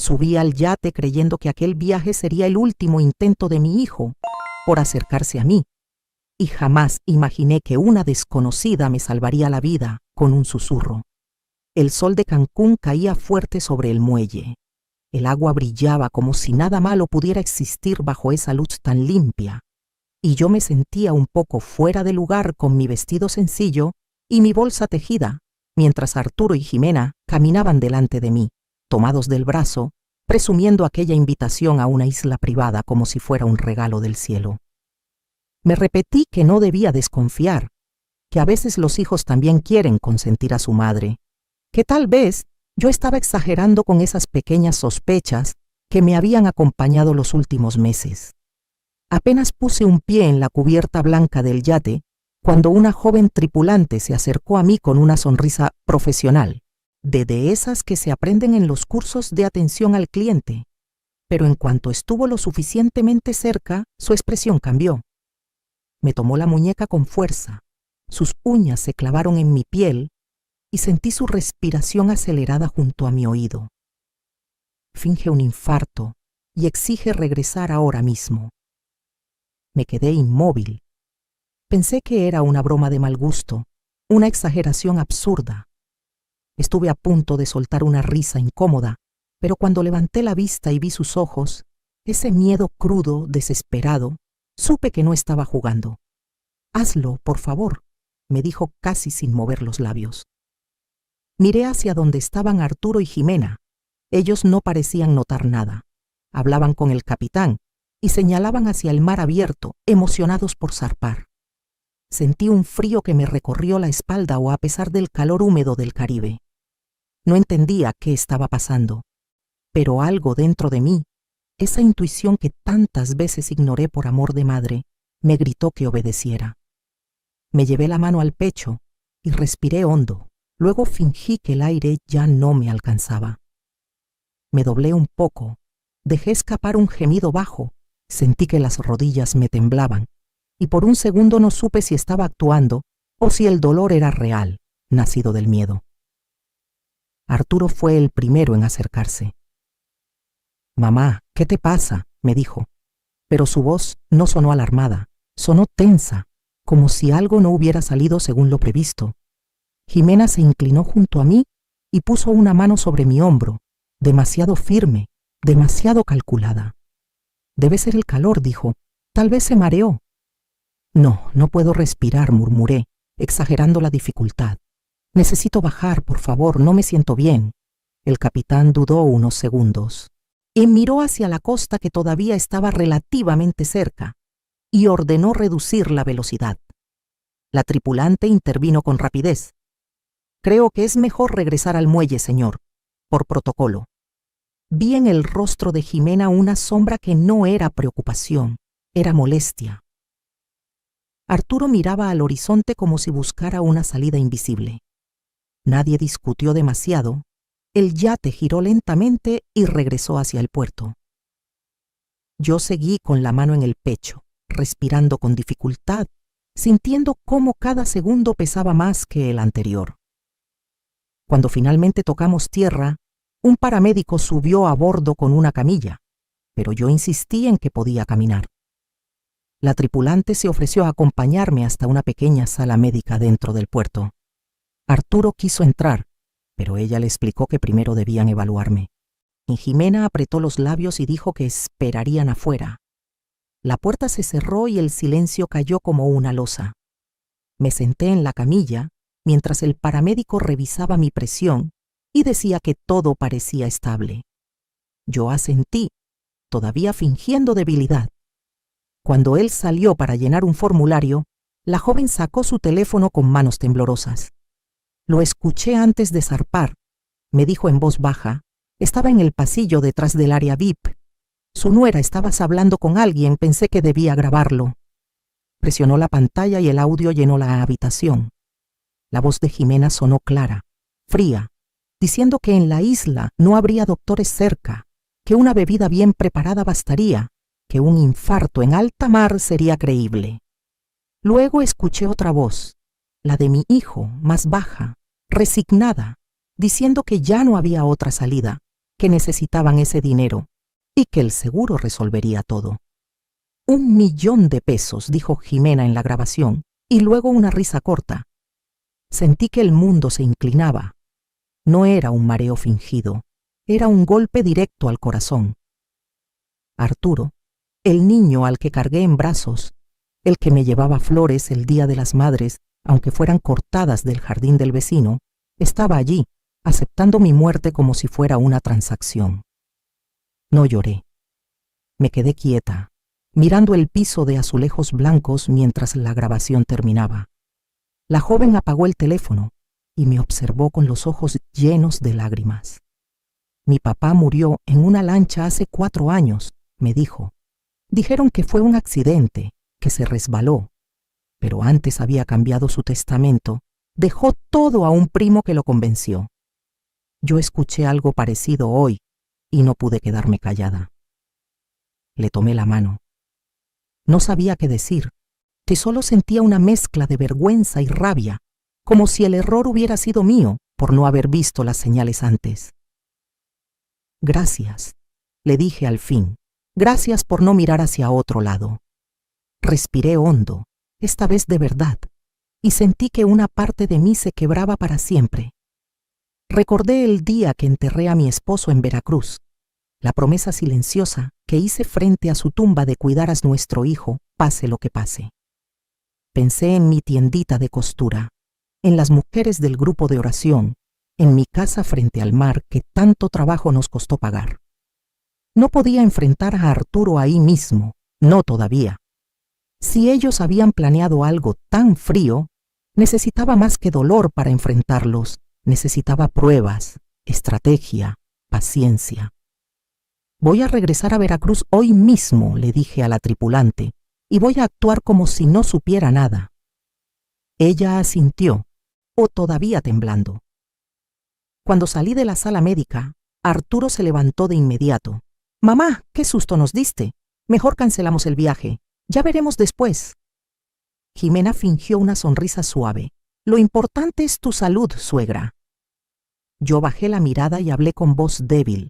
Subí al yate creyendo que aquel viaje sería el último intento de mi hijo por acercarse a mí, y jamás imaginé que una desconocida me salvaría la vida con un susurro. El sol de Cancún caía fuerte sobre el muelle. El agua brillaba como si nada malo pudiera existir bajo esa luz tan limpia, y yo me sentía un poco fuera de lugar con mi vestido sencillo y mi bolsa tejida, mientras Arturo y Jimena caminaban delante de mí, tomados del brazo, presumiendo aquella invitación a una isla privada como si fuera un regalo del cielo. Me repetí que no debía desconfiar, que a veces los hijos también quieren consentir a su madre, que tal vez yo estaba exagerando con esas pequeñas sospechas que me habían acompañado los últimos meses. Apenas puse un pie en la cubierta blanca del yate cuando una joven tripulante se acercó a mí con una sonrisa profesional, de esas que se aprenden en los cursos de atención al cliente. Pero en cuanto estuvo lo suficientemente cerca, su expresión cambió. Me tomó la muñeca con fuerza, sus uñas se clavaron en mi piel y sentí su respiración acelerada junto a mi oído. Finge un infarto y exige regresar ahora mismo. Me quedé inmóvil. Pensé que era una broma de mal gusto, una exageración absurda. Estuve a punto de soltar una risa incómoda, pero cuando levanté la vista y vi sus ojos, ese miedo crudo, desesperado, supe que no estaba jugando. «Hazlo, por favor», me dijo casi sin mover los labios. Miré hacia donde estaban Arturo y Jimena. Ellos no parecían notar nada. Hablaban con el capitán y señalaban hacia el mar abierto, emocionados por zarpar. Sentí un frío que me recorrió la espalda a pesar del calor húmedo del Caribe. No entendía qué estaba pasando, pero algo dentro de mí, esa intuición que tantas veces ignoré por amor de madre, me gritó que obedeciera. Me llevé la mano al pecho y respiré hondo. Luego fingí que el aire ya no me alcanzaba. Me doblé un poco, dejé escapar un gemido bajo, sentí que las rodillas me temblaban, y por un segundo no supe si estaba actuando o si el dolor era real, nacido del miedo. Arturo fue el primero en acercarse. «Mamá, ¿qué te pasa?», me dijo, pero su voz no sonó alarmada, sonó tensa, como si algo no hubiera salido según lo previsto. Jimena se inclinó junto a mí y puso una mano sobre mi hombro, demasiado firme, demasiado calculada. «Debe ser el calor», dijo, «tal vez se mareó». No puedo respirar», murmuré, exagerando la dificultad. «Necesito bajar, por favor, no me siento bien». El capitán dudó unos segundos y miró hacia la costa que todavía estaba relativamente cerca y ordenó reducir la velocidad. La tripulante intervino con rapidez. «Creo que es mejor regresar al muelle, señor, por protocolo». Vi en el rostro de Jimena una sombra que no era preocupación, era molestia. Arturo miraba al horizonte como si buscara una salida invisible. Nadie discutió demasiado. El yate giró lentamente y regresó hacia el puerto. Yo seguí con la mano en el pecho, respirando con dificultad, sintiendo cómo cada segundo pesaba más que el anterior. Cuando finalmente tocamos tierra, un paramédico subió a bordo con una camilla, pero yo insistí en que podía caminar. La tripulante se ofreció a acompañarme hasta una pequeña sala médica dentro del puerto. Arturo quiso entrar, pero ella le explicó que primero debían evaluarme. Y Jimena apretó los labios y dijo que esperarían afuera. La puerta se cerró y el silencio cayó como una losa. Me senté en la camilla mientras el paramédico revisaba mi presión y decía que todo parecía estable. Yo asentí, todavía fingiendo debilidad. Cuando él salió para llenar un formulario, la joven sacó su teléfono con manos temblorosas. «Lo escuché antes de zarpar», me dijo en voz baja. «Estaba en el pasillo detrás del área VIP. Su nuera, estabas hablando con alguien, pensé que debía grabarlo». Presionó la pantalla y el audio llenó la habitación. La voz de Jimena sonó clara, fría, diciendo que en la isla no habría doctores cerca, que una bebida bien preparada bastaría, que un infarto en alta mar sería creíble. Luego escuché otra voz, la de mi hijo, más baja, resignada, diciendo que ya no había otra salida, que necesitaban ese dinero y que el seguro resolvería todo. 1.000.000 de pesos, dijo Jimena en la grabación, y luego una risa corta. Sentí que el mundo se inclinaba. No era un mareo fingido, era un golpe directo al corazón. Arturo, el niño al que cargué en brazos, el que me llevaba flores el Día de las Madres, aunque fueran cortadas del jardín del vecino, estaba allí, aceptando mi muerte como si fuera una transacción. No lloré. Me quedé quieta, mirando el piso de azulejos blancos mientras la grabación terminaba. La joven apagó el teléfono y me observó con los ojos llenos de lágrimas. Mi papá murió en una lancha hace 4 años, me dijo. Dijeron que fue un accidente, que se resbaló, pero antes había cambiado su testamento, dejó todo a un primo que lo convenció. Yo escuché algo parecido hoy y no pude quedarme callada. Le tomé la mano. No sabía qué decir, que solo sentía una mezcla de vergüenza y rabia, como si el error hubiera sido mío por no haber visto las señales antes. Gracias, le dije al fin. Gracias por no mirar hacia otro lado. Respiré hondo, esta vez de verdad, y sentí que una parte de mí se quebraba para siempre. Recordé el día que enterré a mi esposo en Veracruz, la promesa silenciosa que hice frente a su tumba de cuidar a nuestro hijo, pase lo que pase. Pensé en mi tiendita de costura, en las mujeres del grupo de oración, en mi casa frente al mar que tanto trabajo nos costó pagar. No podía enfrentar a Arturo ahí mismo, no todavía. Si ellos habían planeado algo tan frío, necesitaba más que dolor para enfrentarlos, necesitaba pruebas, estrategia, paciencia. Voy a regresar a Veracruz hoy mismo, le dije a la tripulante, y voy a actuar como si no supiera nada. Ella asintió, o todavía temblando. Cuando salí de la sala médica, Arturo se levantó de inmediato. «Mamá, qué susto nos diste. Mejor cancelamos el viaje. Ya veremos después». Jimena fingió una sonrisa suave. «Lo importante es tu salud, suegra». Yo bajé la mirada y hablé con voz débil.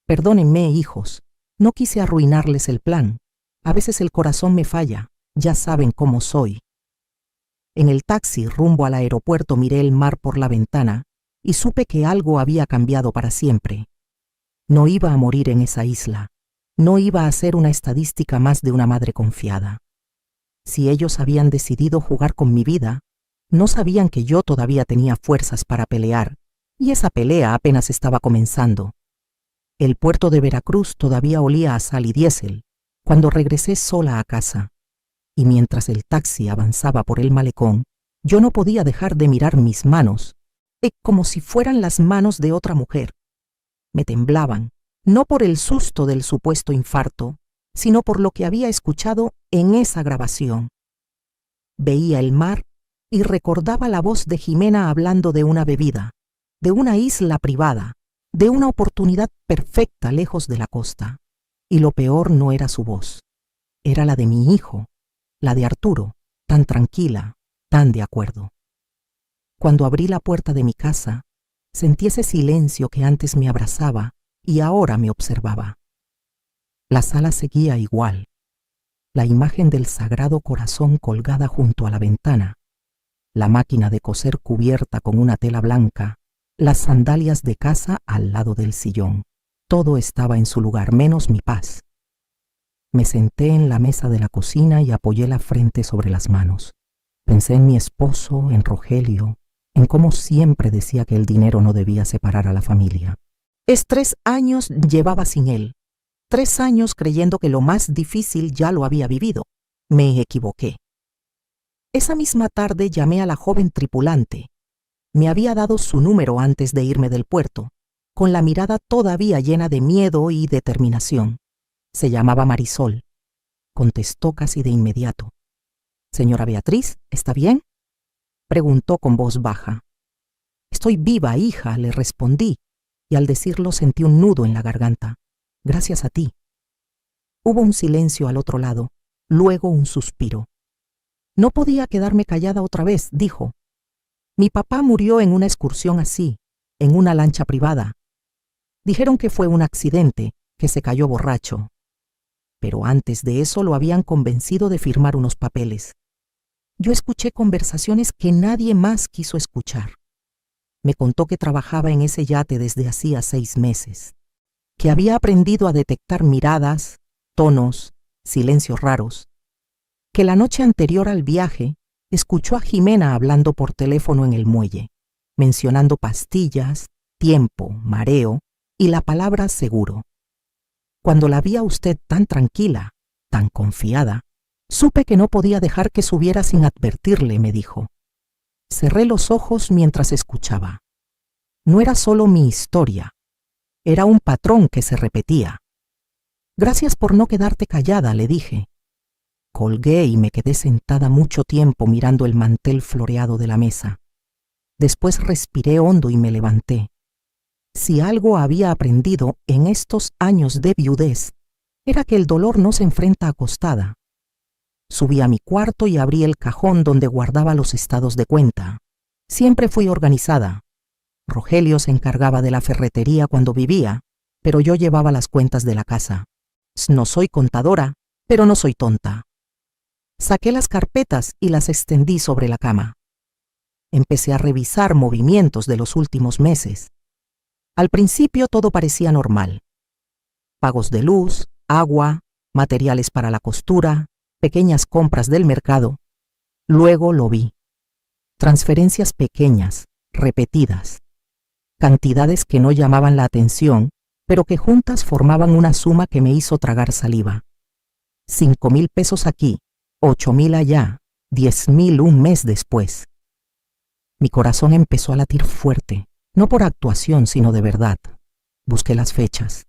«Perdónenme, hijos. No quise arruinarles el plan. A veces el corazón me falla. Ya saben cómo soy». En el taxi rumbo al aeropuerto miré el mar por la ventana y supe que algo había cambiado para siempre. No iba a morir en esa isla. No iba a ser una estadística más de una madre confiada. Si ellos habían decidido jugar con mi vida, no sabían que yo todavía tenía fuerzas para pelear, y esa pelea apenas estaba comenzando. El puerto de Veracruz todavía olía a sal y diésel, cuando regresé sola a casa. Y mientras el taxi avanzaba por el malecón, yo no podía dejar de mirar mis manos, como si fueran las manos de otra mujer. Me temblaban, no por el susto del supuesto infarto, sino por lo que había escuchado en esa grabación. Veía el mar y recordaba la voz de Jimena hablando de una bebida, de una isla privada, de una oportunidad perfecta lejos de la costa. Y lo peor no era su voz, era la de mi hijo, la de Arturo, tan tranquila, tan de acuerdo. Cuando abrí la puerta de mi casa, sentí ese silencio que antes me abrazaba y ahora me observaba. La sala seguía igual, la imagen del Sagrado Corazón colgada junto a la ventana, la máquina de coser cubierta con una tela blanca, las sandalias de casa al lado del sillón. Todo estaba en su lugar, menos mi paz. Me senté en la mesa de la cocina y apoyé la frente sobre las manos. Pensé en mi esposo, en Rogelio, en cómo siempre decía que el dinero no debía separar a la familia. 3 años llevaba sin él. 3 años creyendo que lo más difícil ya lo había vivido. Me equivoqué. Esa misma tarde llamé a la joven tripulante. Me había dado su número antes de irme del puerto, con la mirada todavía llena de miedo y determinación. Se llamaba Marisol. Contestó casi de inmediato. «Señora Beatriz, ¿está bien?», preguntó con voz baja. «Estoy viva, hija», le respondí, y al decirlo sentí un nudo en la garganta. «Gracias a ti». Hubo un silencio al otro lado, luego un suspiro. «No podía quedarme callada otra vez», dijo. «Mi papá murió en una excursión así, en una lancha privada. Dijeron que fue un accidente, que se cayó borracho. Pero antes de eso lo habían convencido de firmar unos papeles. Yo escuché conversaciones que nadie más quiso escuchar. Me contó que trabajaba en ese yate desde hacía 6 meses, que había aprendido a detectar miradas, tonos, silencios raros, que la noche anterior al viaje escuchó a Jimena hablando por teléfono en el muelle, mencionando pastillas, tiempo, mareo y la palabra seguro. Cuando la vi a usted tan tranquila, tan confiada, supe que no podía dejar que subiera sin advertirle, me dijo. Cerré los ojos mientras escuchaba. No era solo mi historia, era un patrón que se repetía. Gracias por no quedarte callada, le dije. Colgué y me quedé sentada mucho tiempo mirando el mantel floreado de la mesa. Después respiré hondo y me levanté. Si algo había aprendido en estos años de viudez, era que el dolor no se enfrenta acostada. Subí a mi cuarto y abrí el cajón donde guardaba los estados de cuenta. Siempre fui organizada. Rogelio se encargaba de la ferretería cuando vivía, pero yo llevaba las cuentas de la casa. No soy contadora, pero no soy tonta. Saqué las carpetas y las extendí sobre la cama. Empecé a revisar movimientos de los últimos meses. Al principio todo parecía normal. Pagos de luz, agua, materiales para la costura, pequeñas compras del mercado. Luego lo vi. Transferencias pequeñas, repetidas. Cantidades que no llamaban la atención, pero que juntas formaban una suma que me hizo tragar saliva. 5,000 pesos aquí, 8,000 allá, 10,000 un mes después. Mi corazón empezó a latir fuerte, no por actuación, sino de verdad. Busqué las fechas.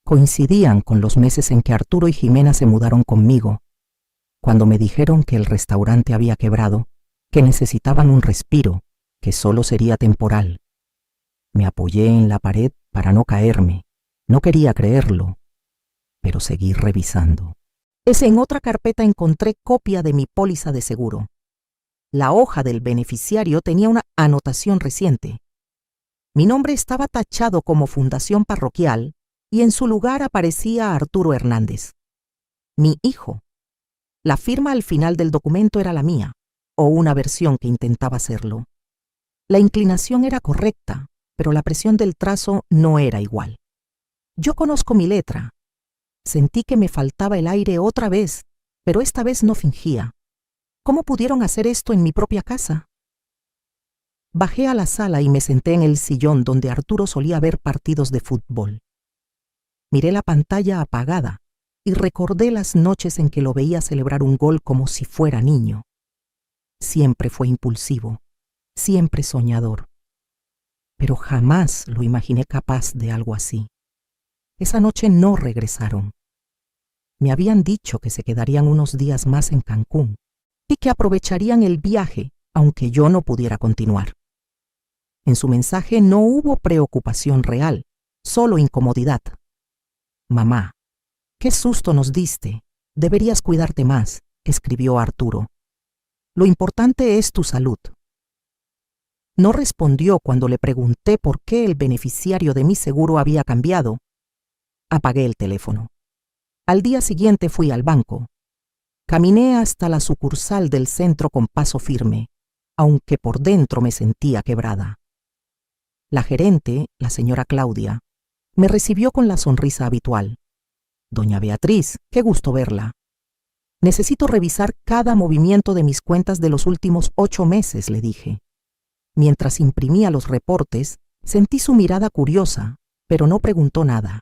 Coincidían con los meses en que Arturo y Jimena se mudaron conmigo, cuando me dijeron que el restaurante había quebrado, que necesitaban un respiro, que solo sería temporal. Me apoyé en la pared para no caerme. No quería creerlo, pero seguí revisando. En otra carpeta encontré copia de mi póliza de seguro. La hoja del beneficiario tenía una anotación reciente. Mi nombre estaba tachado como fundación parroquial y en su lugar aparecía Arturo Hernández, mi hijo. La firma al final del documento era la mía, o una versión que intentaba serlo. La inclinación era correcta, pero la presión del trazo no era igual. Yo conozco mi letra. Sentí que me faltaba el aire otra vez, pero esta vez no fingía. ¿Cómo pudieron hacer esto en mi propia casa? Bajé a la sala y me senté en el sillón donde Arturo solía ver partidos de fútbol. Miré la pantalla apagada y recordé las noches en que lo veía celebrar un gol como si fuera niño. Siempre fue impulsivo, siempre soñador, pero jamás lo imaginé capaz de algo así. Esa noche no regresaron. Me habían dicho que se quedarían unos días más en Cancún y que aprovecharían el viaje, aunque yo no pudiera continuar. En su mensaje no hubo preocupación real, solo incomodidad. Mamá, qué susto nos diste. Deberías cuidarte más, escribió Arturo. Lo importante es tu salud. No respondió cuando le pregunté por qué el beneficiario de mi seguro había cambiado. Apagué el teléfono. Al día siguiente fui al banco. Caminé hasta la sucursal del centro con paso firme, aunque por dentro me sentía quebrada. La gerente, la señora Claudia, me recibió con la sonrisa habitual. Doña Beatriz, qué gusto verla. Necesito revisar cada movimiento de mis cuentas de los últimos 8 meses, le dije. Mientras imprimía los reportes, sentí su mirada curiosa, pero no preguntó nada.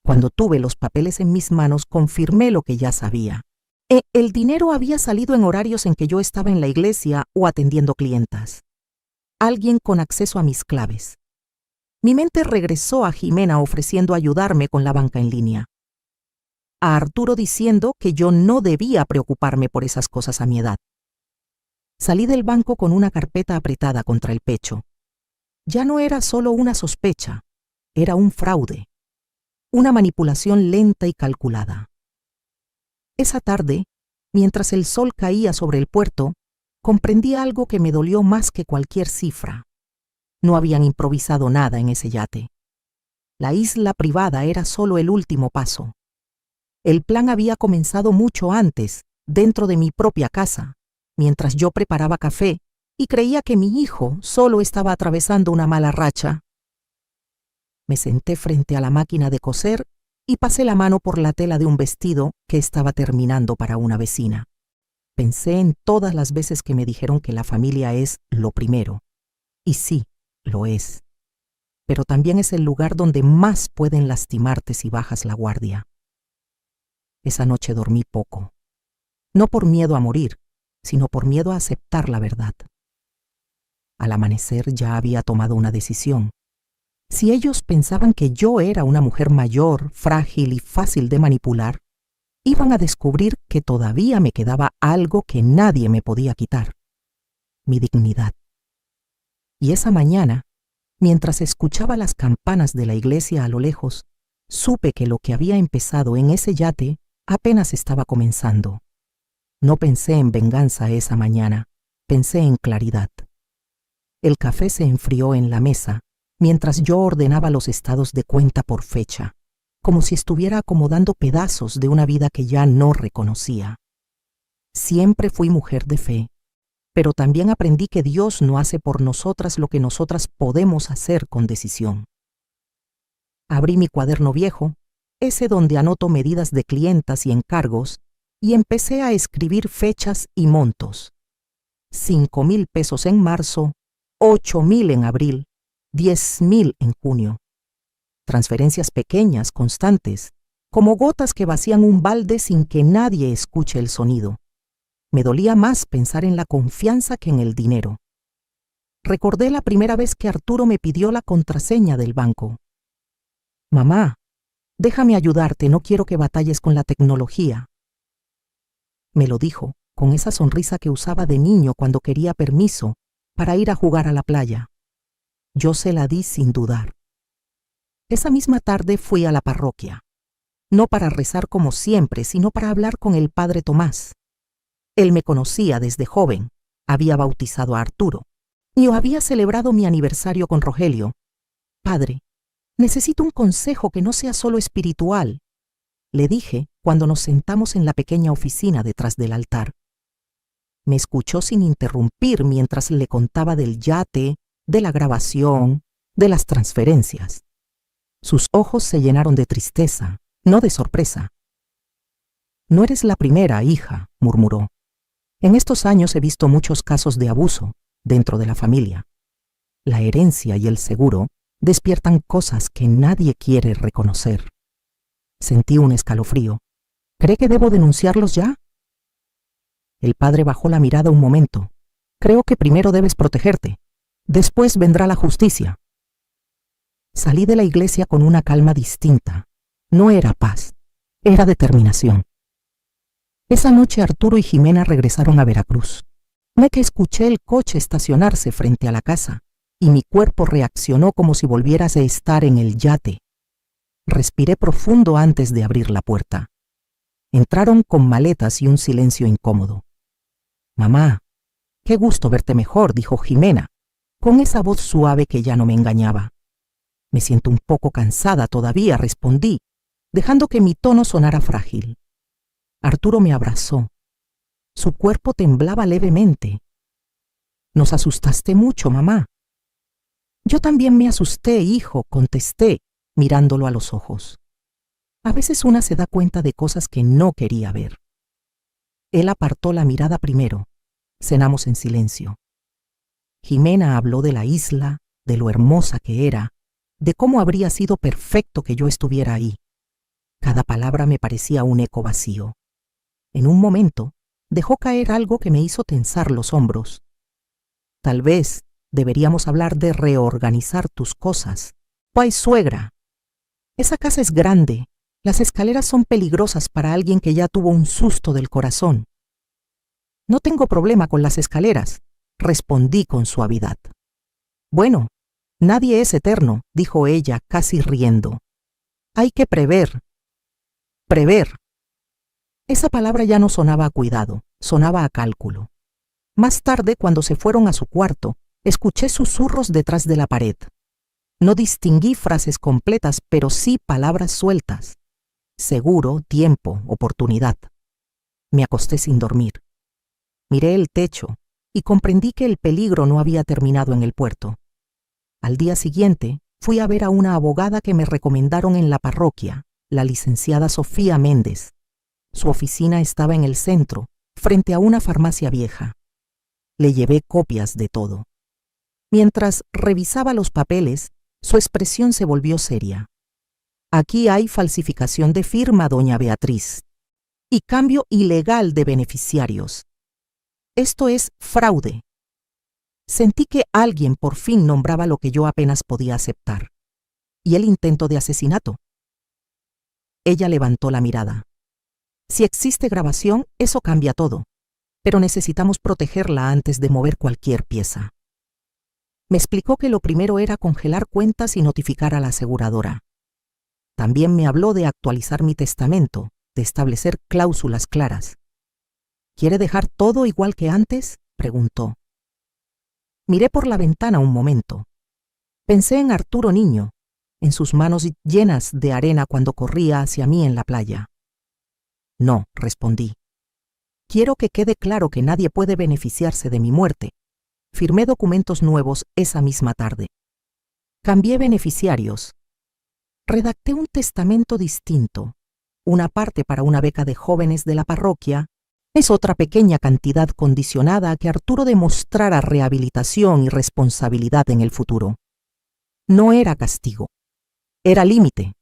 Cuando tuve los papeles en mis manos, confirmé lo que ya sabía. El dinero había salido en horarios en que yo estaba en la iglesia o atendiendo clientas. Alguien con acceso a mis claves. Mi mente regresó a Jimena ofreciendo ayudarme con la banca en línea. A Arturo diciendo que yo no debía preocuparme por esas cosas a mi edad. Salí del banco con una carpeta apretada contra el pecho. Ya no era solo una sospecha, era un fraude. Una manipulación lenta y calculada. Esa tarde, mientras el sol caía sobre el puerto, comprendí algo que me dolió más que cualquier cifra. No habían improvisado nada en ese yate. La isla privada era solo el último paso. El plan había comenzado mucho antes, dentro de mi propia casa, mientras yo preparaba café y creía que mi hijo solo estaba atravesando una mala racha. Me senté frente a la máquina de coser y pasé la mano por la tela de un vestido que estaba terminando para una vecina. Pensé en todas las veces que me dijeron que la familia es lo primero. Y sí, lo es. Pero también es el lugar donde más pueden lastimarte si bajas la guardia. Esa noche dormí poco. No por miedo a morir, sino por miedo a aceptar la verdad. Al amanecer ya había tomado una decisión. Si ellos pensaban que yo era una mujer mayor, frágil y fácil de manipular, iban a descubrir que todavía me quedaba algo que nadie me podía quitar: mi dignidad. Y esa mañana, mientras escuchaba las campanas de la iglesia a lo lejos, supe que lo que había empezado en ese yate apenas estaba comenzando. No pensé en venganza esa mañana, pensé en claridad. El café se enfrió en la mesa mientras yo ordenaba los estados de cuenta por fecha, como si estuviera acomodando pedazos de una vida que ya no reconocía. Siempre fui mujer de fe, pero también aprendí que Dios no hace por nosotras lo que nosotras podemos hacer con decisión. Abrí mi cuaderno viejo, ese donde anoto medidas de clientas y encargos, y empecé a escribir fechas y montos. 5,000 pesos en marzo, 8,000 en abril, 10,000 en junio. Transferencias pequeñas, constantes, como gotas que vacían un balde sin que nadie escuche el sonido. Me dolía más pensar en la confianza que en el dinero. Recordé la primera vez que Arturo me pidió la contraseña del banco. «Mamá, déjame ayudarte, no quiero que batalles con la tecnología». Me lo dijo con esa sonrisa que usaba de niño cuando quería permiso para ir a jugar a la playa. Yo se la di sin dudar. Esa misma tarde fui a la parroquia, no para rezar como siempre, sino para hablar con el padre Tomás. Él me conocía desde joven, había bautizado a Arturo, y yo había celebrado mi aniversario con Rogelio. «Padre, necesito un consejo que no sea solo espiritual», le dije cuando nos sentamos en la pequeña oficina detrás del altar. Me escuchó sin interrumpir mientras le contaba del yate, de la grabación, de las transferencias. Sus ojos se llenaron de tristeza, no de sorpresa. «No eres la primera, hija», murmuró. «En estos años he visto muchos casos de abuso dentro de la familia. La herencia y el seguro despiertan cosas que nadie quiere reconocer». Sentí un escalofrío. «¿Cree que debo denunciarlos ya?». El padre bajó la mirada un momento. «Creo que primero debes protegerte. Después vendrá la justicia». Salí de la iglesia con una calma distinta. No era paz, era determinación. Esa noche Arturo y Jimena regresaron a Veracruz. Me que escuché el coche estacionarse frente a la casa y mi cuerpo reaccionó como si volvieras a estar en el yate. Respiré profundo antes de abrir la puerta. Entraron con maletas y un silencio incómodo. «Mamá, qué gusto verte mejor», dijo Jimena, con esa voz suave que ya no me engañaba. «Me siento un poco cansada todavía», respondí, dejando que mi tono sonara frágil. Arturo me abrazó. Su cuerpo temblaba levemente. «Nos asustaste mucho, mamá». «Yo también me asusté, hijo», contesté, mirándolo a los ojos. A veces una se da cuenta de cosas que no quería ver. Él apartó la mirada primero. Cenamos en silencio. Jimena habló de la isla, de lo hermosa que era, de cómo habría sido perfecto que yo estuviera ahí. Cada palabra me parecía un eco vacío. En un momento, dejó caer algo que me hizo tensar los hombros. «Tal vez deberíamos hablar de reorganizar tus cosas. Ay, suegra, esa casa es grande. Las escaleras son peligrosas para alguien que ya tuvo un susto del corazón». «No tengo problema con las escaleras», respondí con suavidad. «Bueno, nadie es eterno», dijo ella casi riendo. «Hay que prever». «Prever». Esa palabra ya no sonaba a cuidado, sonaba a cálculo. Más tarde, cuando se fueron a su cuarto, escuché susurros detrás de la pared. No distinguí frases completas, pero sí palabras sueltas. Seguro, tiempo, oportunidad. Me acosté sin dormir. Miré el techo y comprendí que el peligro no había terminado en el puerto. Al día siguiente, fui a ver a una abogada que me recomendaron en la parroquia, la licenciada Sofía Méndez. Su oficina estaba en el centro, frente a una farmacia vieja. Le llevé copias de todo. Mientras revisaba los papeles, su expresión se volvió seria. Aquí hay falsificación de firma, doña Beatriz, y cambio ilegal de beneficiarios. Esto es fraude. Sentí que alguien por fin nombraba lo que yo apenas podía aceptar. ¿Y el intento de asesinato? Ella levantó la mirada. Si existe grabación, eso cambia todo, pero necesitamos protegerla antes de mover cualquier pieza. Me explicó que lo primero era congelar cuentas y notificar a la aseguradora. También me habló de actualizar mi testamento, de establecer cláusulas claras. ¿Quiere dejar todo igual que antes?, preguntó. Miré por la ventana un momento. Pensé en Arturo niño, en sus manos llenas de arena cuando corría hacia mí en la playa. No, respondí. Quiero que quede claro que nadie puede beneficiarse de mi muerte. Firmé documentos nuevos esa misma tarde. Cambié beneficiarios. Redacté un testamento distinto. Una parte para una beca de jóvenes de la parroquia. Es otra pequeña cantidad condicionada a que Arturo demostrara rehabilitación y responsabilidad en el futuro. No era castigo. Era límite.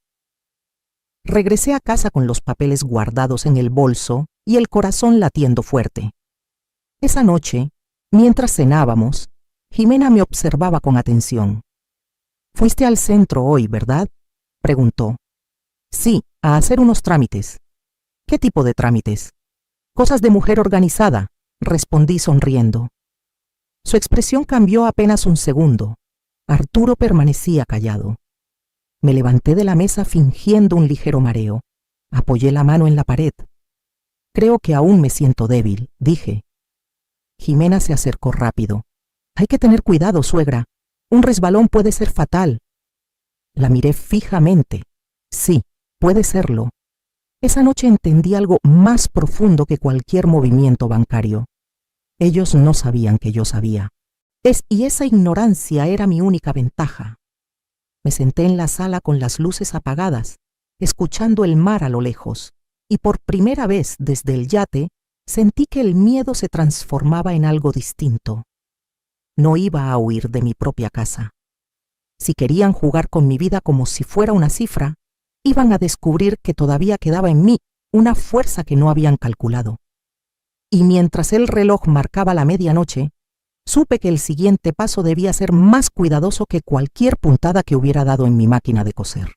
Regresé a casa con los papeles guardados en el bolso y el corazón latiendo fuerte. Esa noche, mientras cenábamos, Jimena me observaba con atención. «¿Fuiste al centro hoy, verdad?», preguntó. «Sí, a hacer unos trámites». «¿Qué tipo de trámites?». «Cosas de mujer organizada», respondí sonriendo. Su expresión cambió apenas un segundo. Arturo permanecía callado. Me levanté de la mesa fingiendo un ligero mareo. Apoyé la mano en la pared. «Creo que aún me siento débil», dije. Jimena se acercó rápido. «Hay que tener cuidado, suegra. Un resbalón puede ser fatal». La miré fijamente. Sí, puede serlo. Esa noche entendí algo más profundo que cualquier movimiento bancario. Ellos no sabían que yo sabía. Y esa ignorancia era mi única ventaja. Me senté en la sala con las luces apagadas, escuchando el mar a lo lejos, y por primera vez desde el yate sentí que el miedo se transformaba en algo distinto. No iba a huir de mi propia casa. Si querían jugar con mi vida como si fuera una cifra, iban a descubrir que todavía quedaba en mí una fuerza que no habían calculado. Y mientras el reloj marcaba la medianoche, supe que el siguiente paso debía ser más cuidadoso que cualquier puntada que hubiera dado en mi máquina de coser.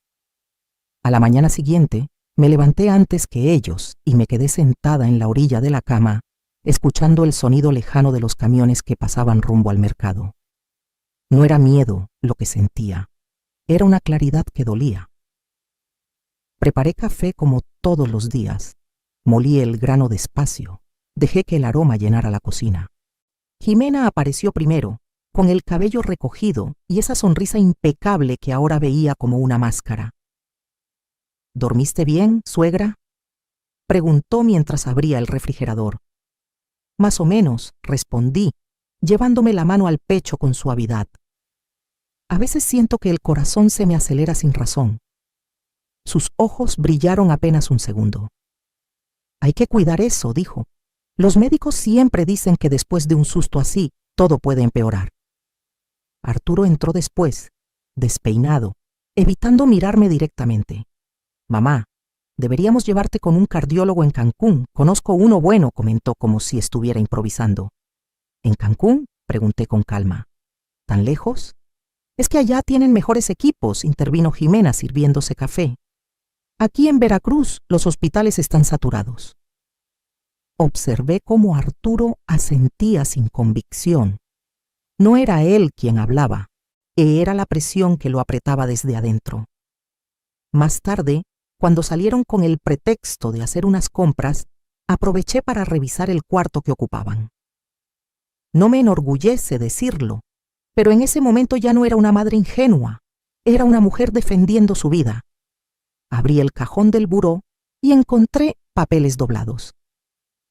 A la mañana siguiente, me levanté antes que ellos y me quedé sentada en la orilla de la cama, escuchando el sonido lejano de los camiones que pasaban rumbo al mercado. No era miedo lo que sentía, era una claridad que dolía. Preparé café como todos los días, molí el grano despacio, dejé que el aroma llenara la cocina. Jimena apareció primero, con el cabello recogido y esa sonrisa impecable que ahora veía como una máscara. «¿Dormiste bien, suegra?», preguntó mientras abría el refrigerador. «Más o menos», respondí, llevándome la mano al pecho con suavidad. A veces siento que el corazón se me acelera sin razón. Sus ojos brillaron apenas un segundo. «Hay que cuidar eso», dijo. «Los médicos siempre dicen que después de un susto así, todo puede empeorar». Arturo entró después, despeinado, evitando mirarme directamente. «Mamá, deberíamos llevarte con un cardiólogo en Cancún. Conozco uno bueno», comentó como si estuviera improvisando. «¿En Cancún?», pregunté con calma. «¿Tan lejos?». «Es que allá tienen mejores equipos», intervino Jimena sirviéndose café. «Aquí en Veracruz los hospitales están saturados». Observé cómo Arturo asentía sin convicción. No era él quien hablaba, era la presión que lo apretaba desde adentro. Más tarde, cuando salieron con el pretexto de hacer unas compras, aproveché para revisar el cuarto que ocupaban. No me enorgullece decirlo, pero en ese momento ya no era una madre ingenua. Era una mujer defendiendo su vida. Abrí el cajón del buró y encontré papeles doblados.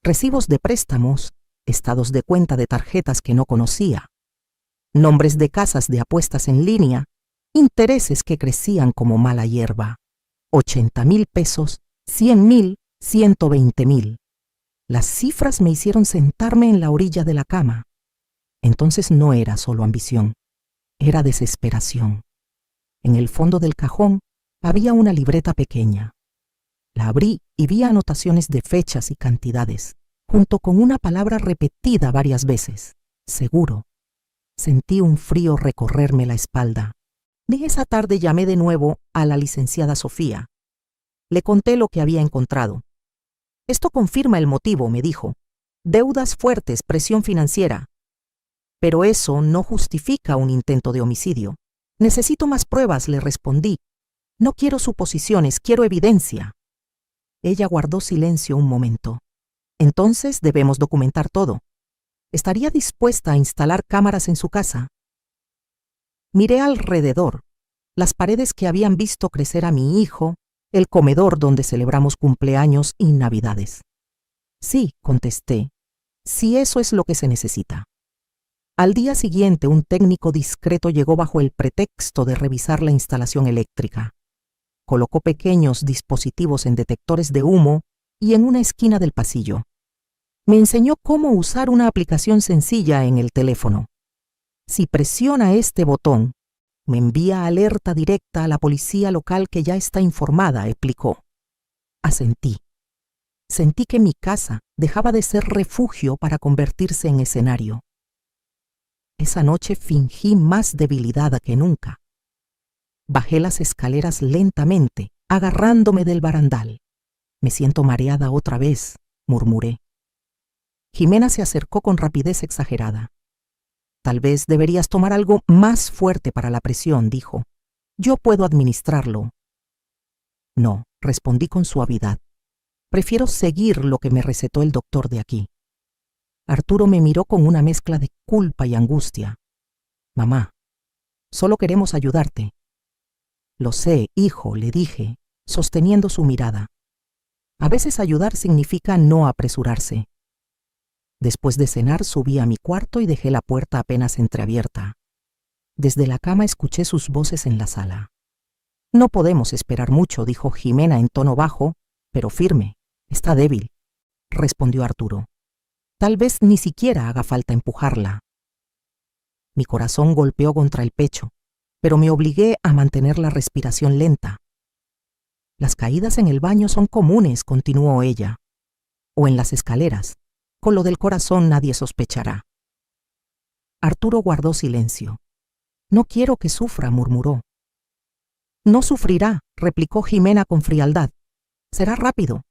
Recibos de préstamos, estados de cuenta de tarjetas que no conocía, nombres de casas de apuestas en línea, intereses que crecían como mala hierba. 80,000 pesos, 100,000, 120,000. Las cifras me hicieron sentarme en la orilla de la cama. Entonces no era solo ambición, era desesperación. En el fondo del cajón había una libreta pequeña. La abrí y vi anotaciones de fechas y cantidades, junto con una palabra repetida varias veces: seguro. Sentí un frío recorrerme la espalda. De esa tarde llamé de nuevo a la licenciada Sofía. Le conté lo que había encontrado. Esto confirma el motivo, me dijo. Deudas fuertes, presión financiera. Pero eso no justifica un intento de homicidio. Necesito más pruebas, le respondí. No quiero suposiciones, quiero evidencia. Ella guardó silencio un momento. Entonces debemos documentar todo. ¿Estaría dispuesta a instalar cámaras en su casa? Miré alrededor, las paredes que habían visto crecer a mi hijo, el comedor donde celebramos cumpleaños y navidades. Sí, contesté, si eso es lo que se necesita. Al día siguiente, un técnico discreto llegó bajo el pretexto de revisar la instalación eléctrica. Colocó pequeños dispositivos en detectores de humo y en una esquina del pasillo. Me enseñó cómo usar una aplicación sencilla en el teléfono. Si presiona este botón, me envía alerta directa a la policía local que ya está informada, explicó. Asentí. Sentí que mi casa dejaba de ser refugio para convertirse en escenario. Esa noche fingí más debilidad que nunca. Bajé las escaleras lentamente, agarrándome del barandal. Me siento mareada otra vez, murmuré. Jimena se acercó con rapidez exagerada. Tal vez deberías tomar algo más fuerte para la presión, dijo. Yo puedo administrarlo. No, respondí con suavidad. Prefiero seguir lo que me recetó el doctor de aquí. Arturo me miró con una mezcla de culpa y angustia. Mamá, solo queremos ayudarte. Lo sé, hijo, le dije, sosteniendo su mirada. A veces ayudar significa no apresurarse. Después de cenar subí a mi cuarto y dejé la puerta apenas entreabierta. Desde la cama escuché sus voces en la sala. No podemos esperar mucho, dijo Jimena en tono bajo, pero firme. Está débil, respondió Arturo. Tal vez ni siquiera haga falta empujarla. Mi corazón golpeó contra el pecho, pero me obligué a mantener la respiración lenta. Las caídas en el baño son comunes, continuó ella, o en las escaleras. Con lo del corazón nadie sospechará. Arturo guardó silencio. No quiero que sufra, murmuró. No sufrirá, replicó Jimena con frialdad. Será rápido.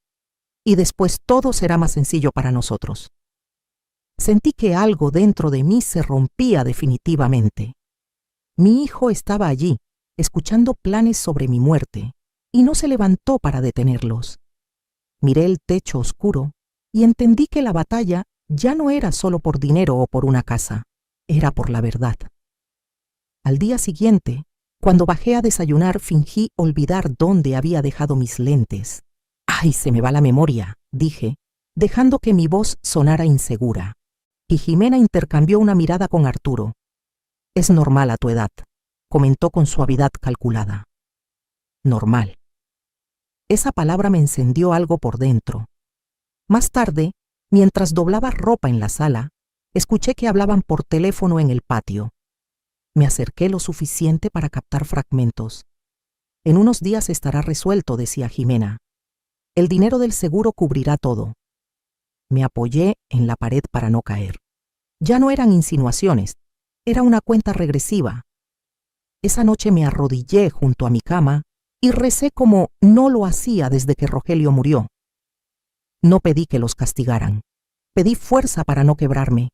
Y después todo será más sencillo para nosotros. Sentí que algo dentro de mí se rompía definitivamente. Mi hijo estaba allí, escuchando planes sobre mi muerte, y no se levantó para detenerlos. Miré el techo oscuro y entendí que la batalla ya no era solo por dinero o por una casa, era por la verdad. Al día siguiente, cuando bajé a desayunar, fingí olvidar dónde había dejado mis lentes. ¡Ay, se me va la memoria!, dije, dejando que mi voz sonara insegura. Y Jimena intercambió una mirada con Arturo. Es normal a tu edad, comentó con suavidad calculada. Normal. Esa palabra me encendió algo por dentro. Más tarde, mientras doblaba ropa en la sala, escuché que hablaban por teléfono en el patio. Me acerqué lo suficiente para captar fragmentos. En unos días estará resuelto, decía Jimena. El dinero del seguro cubrirá todo. Me apoyé en la pared para no caer. Ya no eran insinuaciones, era una cuenta regresiva. Esa noche me arrodillé junto a mi cama y recé como no lo hacía desde que Rogelio murió. No pedí que los castigaran. Pedí fuerza para no quebrarme.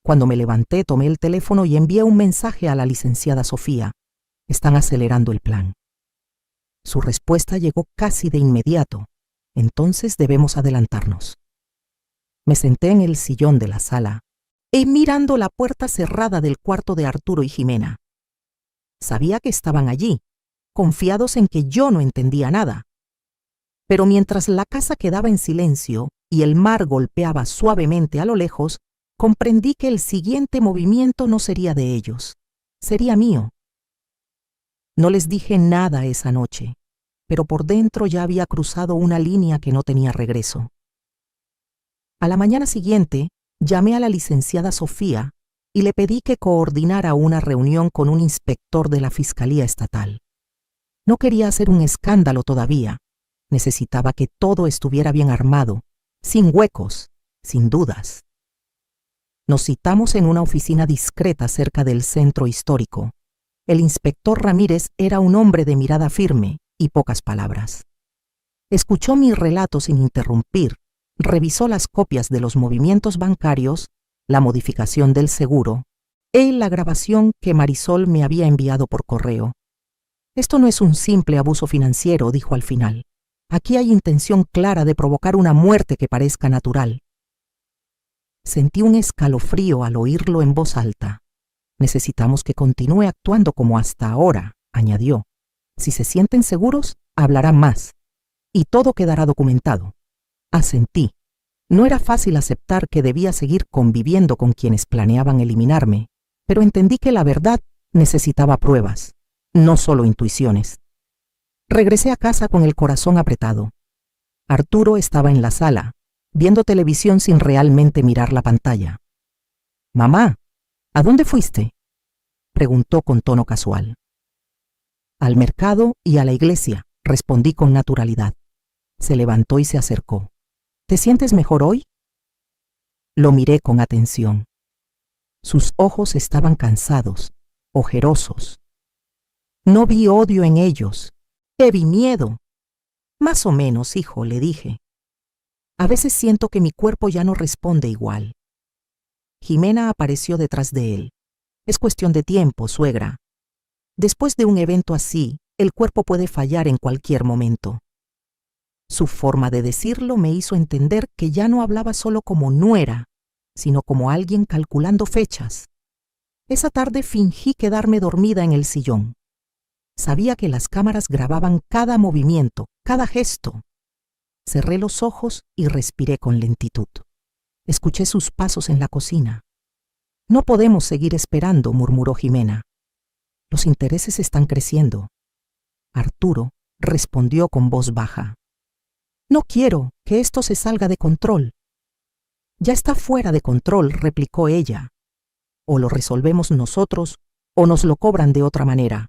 Cuando me levanté, tomé el teléfono y envié un mensaje a la licenciada Sofía. Están acelerando el plan. Su respuesta llegó casi de inmediato. Entonces debemos adelantarnos. Me senté en el sillón de la sala y mirando la puerta cerrada del cuarto de Arturo y Jimena. Sabía que estaban allí, confiados en que yo no entendía nada. Pero mientras la casa quedaba en silencio y el mar golpeaba suavemente a lo lejos, comprendí que el siguiente movimiento no sería de ellos, sería mío. No les dije nada esa noche, pero por dentro ya había cruzado una línea que no tenía regreso. A la mañana siguiente, llamé a la licenciada Sofía y le pedí que coordinara una reunión con un inspector de la Fiscalía Estatal. No quería hacer un escándalo todavía. Necesitaba que todo estuviera bien armado, sin huecos, sin dudas. Nos citamos en una oficina discreta cerca del centro histórico. El inspector Ramírez era un hombre de mirada firme y pocas palabras. Escuchó mi relato sin interrumpir, revisó las copias de los movimientos bancarios, la modificación del seguro y la grabación que Marisol me había enviado por correo. Esto no es un simple abuso financiero, dijo al final. Aquí hay intención clara de provocar una muerte que parezca natural. Sentí un escalofrío al oírlo en voz alta. Necesitamos que continúe actuando como hasta ahora, añadió. Si se sienten seguros, hablarán más. Y todo quedará documentado. Asentí. No era fácil aceptar que debía seguir conviviendo con quienes planeaban eliminarme, pero entendí que la verdad necesitaba pruebas, no solo intuiciones. Regresé a casa con el corazón apretado. Arturo estaba en la sala, viendo televisión sin realmente mirar la pantalla. «Mamá, ¿a dónde fuiste?», preguntó con tono casual. «Al mercado y a la iglesia», respondí con naturalidad. Se levantó y se acercó. «¿Te sientes mejor hoy?». Lo miré con atención. Sus ojos estaban cansados, ojerosos. No vi odio en ellos. Vi miedo. «Más o menos, hijo», le dije. «A veces siento que mi cuerpo ya no responde igual». Jimena apareció detrás de él. «Es cuestión de tiempo, suegra. Después de un evento así, el cuerpo puede fallar en cualquier momento». Su forma de decirlo me hizo entender que ya no hablaba solo como nuera, sino como alguien calculando fechas. Esa tarde fingí quedarme dormida en el sillón. Sabía que las cámaras grababan cada movimiento, cada gesto. Cerré los ojos y respiré con lentitud. Escuché sus pasos en la cocina. «No podemos seguir esperando», murmuró Jimena. «Los intereses están creciendo». Arturo respondió con voz baja. «No quiero que esto se salga de control». «Ya está fuera de control», replicó ella. «O lo resolvemos nosotros o nos lo cobran de otra manera».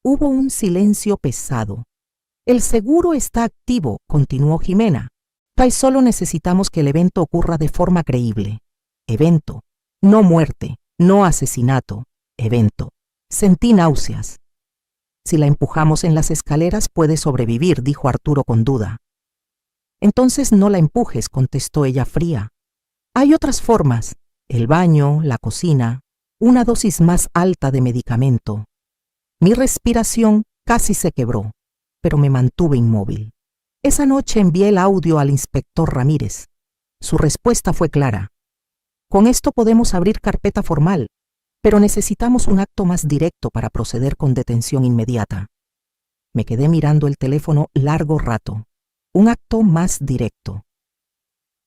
Hubo un silencio pesado. «El seguro está activo», continuó Jimena. «Tan solo necesitamos que el evento ocurra de forma creíble. Evento, no muerte, no asesinato, evento». Sentí náuseas. «Si la empujamos en las escaleras puede sobrevivir», dijo Arturo con duda. «Entonces no la empujes», contestó ella fría. «Hay otras formas, el baño, la cocina, una dosis más alta de medicamento». Mi respiración casi se quebró, pero me mantuve inmóvil. Esa noche envié el audio al inspector Ramírez. Su respuesta fue clara. «Con esto podemos abrir carpeta formal, pero necesitamos un acto más directo para proceder con detención inmediata». Me quedé mirando el teléfono largo rato. Un acto más directo.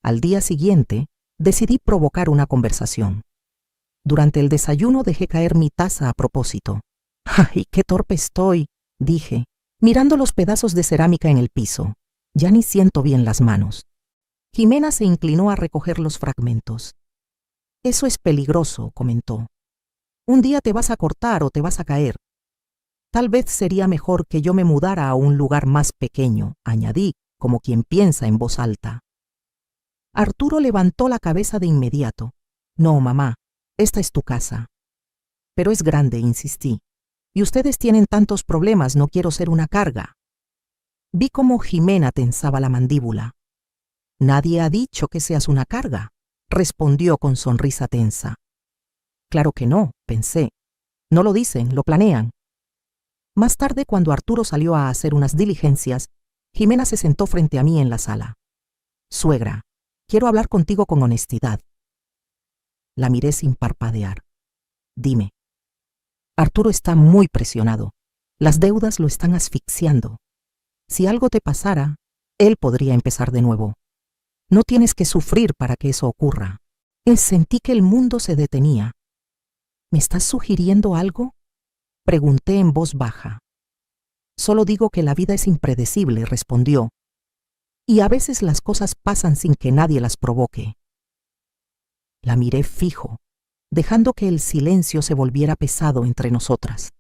Al día siguiente, decidí provocar una conversación. Durante el desayuno dejé caer mi taza a propósito. «¡Ay, qué torpe estoy!», dije, mirando los pedazos de cerámica en el piso. «Ya ni siento bien las manos». Jimena se inclinó a recoger los fragmentos. «Eso es peligroso», comentó. «Un día te vas a cortar o te vas a caer». «Tal vez sería mejor que yo me mudara a un lugar más pequeño», añadí, como quien piensa en voz alta. Arturo levantó la cabeza de inmediato. «No, mamá, esta es tu casa». «Pero es grande», insistí. «Y ustedes tienen tantos problemas, no quiero ser una carga». Vi cómo Jimena tensaba la mandíbula. «Nadie ha dicho que seas una carga», respondió con sonrisa tensa. «Claro que no», pensé. «No lo dicen, lo planean». Más tarde, cuando Arturo salió a hacer unas diligencias, Jimena se sentó frente a mí en la sala. «Suegra, quiero hablar contigo con honestidad». La miré sin parpadear. «Dime». Arturo está muy presionado. Las deudas lo están asfixiando. Si algo te pasara, él podría empezar de nuevo. No tienes que sufrir para que eso ocurra. Sentí que el mundo se detenía. ¿Me estás sugiriendo algo?, pregunté en voz baja. Solo digo que la vida es impredecible, respondió. Y a veces las cosas pasan sin que nadie las provoque. La miré fijo, dejando que el silencio se volviera pesado entre nosotras.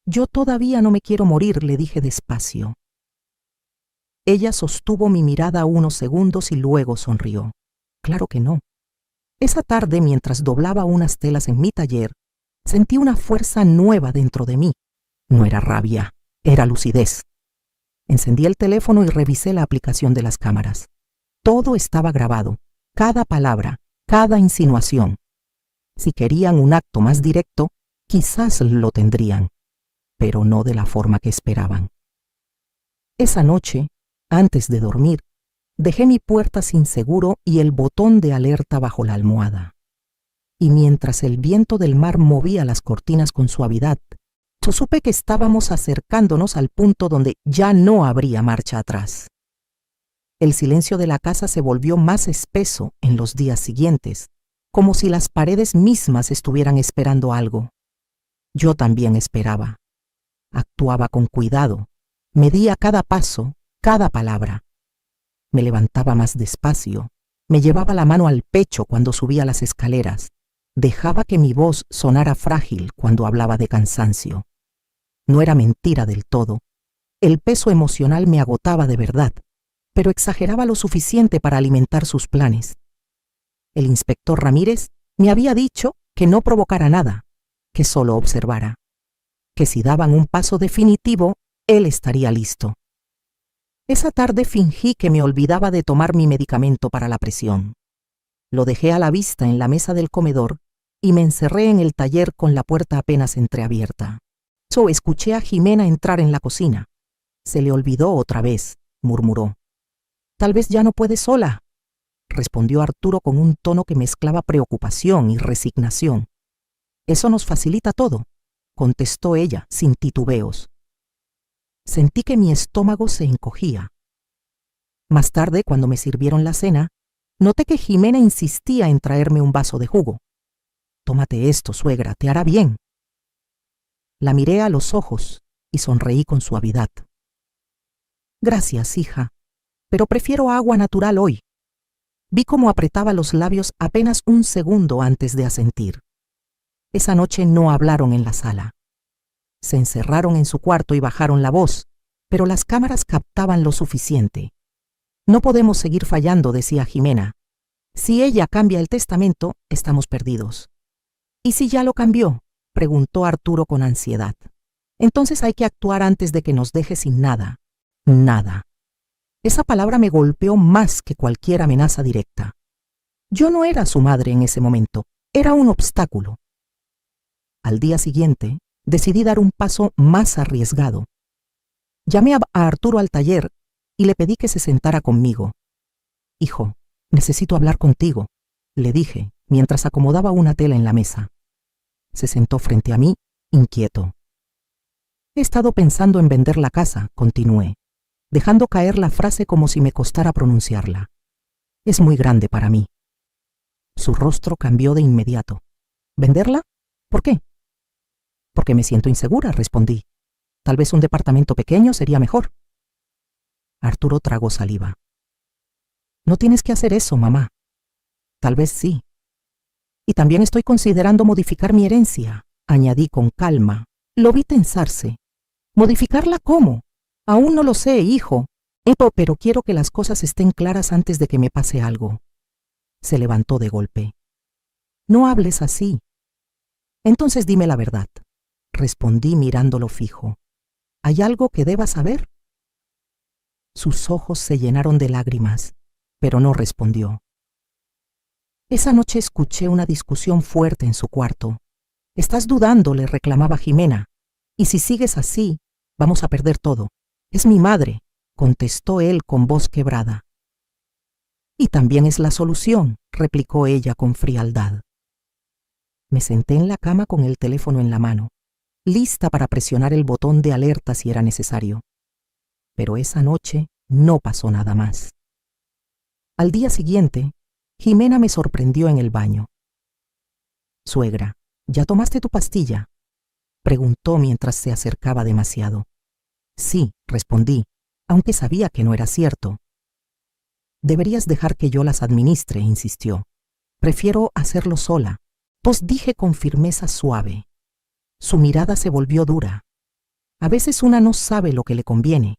Yo todavía no me quiero morir, le dije despacio. Ella sostuvo mi mirada unos segundos y luego sonrió. Claro que no. Esa tarde, mientras doblaba unas telas en mi taller, sentí una fuerza nueva dentro de mí. No era rabia, era lucidez. Encendí el teléfono y revisé la aplicación de las cámaras. Todo estaba grabado, cada palabra, cada insinuación. Si querían un acto más directo, quizás lo tendrían, pero no de la forma que esperaban. Esa noche, antes de dormir, dejé mi puerta sin seguro y el botón de alerta bajo la almohada. Y mientras el viento del mar movía las cortinas con suavidad, yo supe que estábamos acercándonos al punto donde ya no habría marcha atrás. El silencio de la casa se volvió más espeso en los días siguientes, como si las paredes mismas estuvieran esperando algo. Yo también esperaba. Actuaba con cuidado, medía cada paso, cada palabra. Me levantaba más despacio, me llevaba la mano al pecho cuando subía las escaleras, dejaba que mi voz sonara frágil cuando hablaba de cansancio. No era mentira del todo. El peso emocional me agotaba de verdad, pero exageraba lo suficiente para alimentar sus planes. El inspector Ramírez me había dicho que no provocara nada, que solo observara, que si daban un paso definitivo, él estaría listo. Esa tarde fingí que me olvidaba de tomar mi medicamento para la presión. Lo dejé a la vista en la mesa del comedor y me encerré en el taller con la puerta apenas entreabierta. Escuché a Jimena entrar en la cocina. Se le olvidó otra vez, murmuró. Tal vez ya no puede sola, respondió Arturo con un tono que mezclaba preocupación y resignación. Eso nos facilita todo, contestó ella sin titubeos. Sentí que mi estómago se encogía. Más tarde, cuando me sirvieron la cena, noté que Jimena insistía en traerme un vaso de jugo. Tómate esto, suegra, te hará bien. La miré a los ojos y sonreí con suavidad. Gracias, hija, pero prefiero agua natural hoy. Vi cómo apretaba los labios apenas un segundo antes de asentir. Esa noche no hablaron en la sala. Se encerraron en su cuarto y bajaron la voz, pero las cámaras captaban lo suficiente. No podemos seguir fallando, decía Jimena. Si ella cambia el testamento, estamos perdidos. ¿Y si ya lo cambió?, preguntó Arturo con ansiedad. Entonces hay que actuar antes de que nos deje sin nada. Nada. Esa palabra me golpeó más que cualquier amenaza directa. Yo no era su madre en ese momento, era un obstáculo. Al día siguiente, decidí dar un paso más arriesgado. Llamé a Arturo al taller y le pedí que se sentara conmigo. Hijo, necesito hablar contigo, le dije, mientras acomodaba una tela en la mesa. Se sentó frente a mí, inquieto. He estado pensando en vender la casa, continué, dejando caer la frase como si me costara pronunciarla. Es muy grande para mí. Su rostro cambió de inmediato. ¿Venderla? ¿Por qué? Porque me siento insegura, respondí. Tal vez un departamento pequeño sería mejor. Arturo tragó saliva. No tienes que hacer eso, mamá. Tal vez sí. Y también estoy considerando modificar mi herencia, añadí con calma. Lo vi tensarse. ¿Modificarla cómo? Aún no lo sé, hijo. Pero quiero que las cosas estén claras antes de que me pase algo. Se levantó de golpe. No hables así. Entonces dime la verdad, respondí mirándolo fijo. ¿Hay algo que deba saber? Sus ojos se llenaron de lágrimas, pero no respondió. Esa noche escuché una discusión fuerte en su cuarto. Estás dudando, le reclamaba Jimena. Y si sigues así, vamos a perder todo. Es mi madre, contestó él con voz quebrada. Y también es la solución, replicó ella con frialdad. Me senté en la cama con el teléfono en la mano, lista para presionar el botón de alerta si era necesario. Pero esa noche no pasó nada más. Al día siguiente, Jimena me sorprendió en el baño. «Suegra, ¿ya tomaste tu pastilla?», preguntó mientras se acercaba demasiado. «Sí», respondí, aunque sabía que no era cierto. «Deberías dejar que yo las administre», insistió. «Prefiero hacerlo sola», dije con firmeza suave. Su mirada se volvió dura. A veces una no sabe lo que le conviene.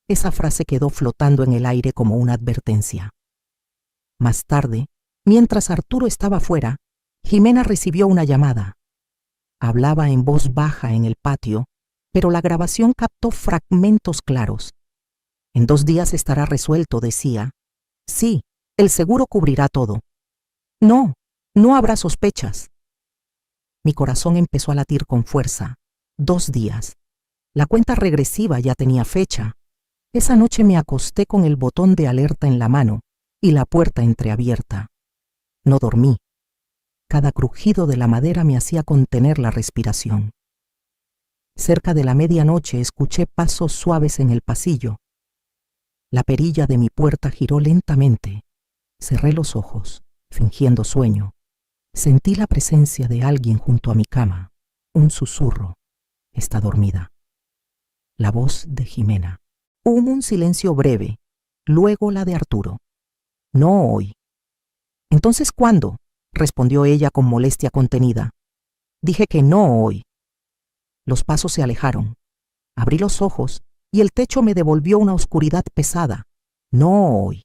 Esa frase quedó flotando en el aire como una advertencia. Más tarde, mientras Arturo estaba fuera, Jimena recibió una llamada. Hablaba en voz baja en el patio, pero la grabación captó fragmentos claros. «En 2 días estará resuelto», decía. «Sí, el seguro cubrirá todo». «No, no habrá sospechas». Mi corazón empezó a latir con fuerza. 2 días. La cuenta regresiva ya tenía fecha. Esa noche me acosté con el botón de alerta en la mano y la puerta entreabierta. No dormí. Cada crujido de la madera me hacía contener la respiración. Cerca de la medianoche escuché pasos suaves en el pasillo. La perilla de mi puerta giró lentamente. Cerré los ojos, fingiendo sueño. Sentí la presencia de alguien junto a mi cama. Un susurro. «Está dormida». La voz de Jimena. Hubo un silencio breve, luego la de Arturo. «No hoy». «¿Entonces cuándo?», respondió ella con molestia contenida. «Dije que no hoy». Los pasos se alejaron. Abrí los ojos y el techo me devolvió una oscuridad pesada. «No hoy».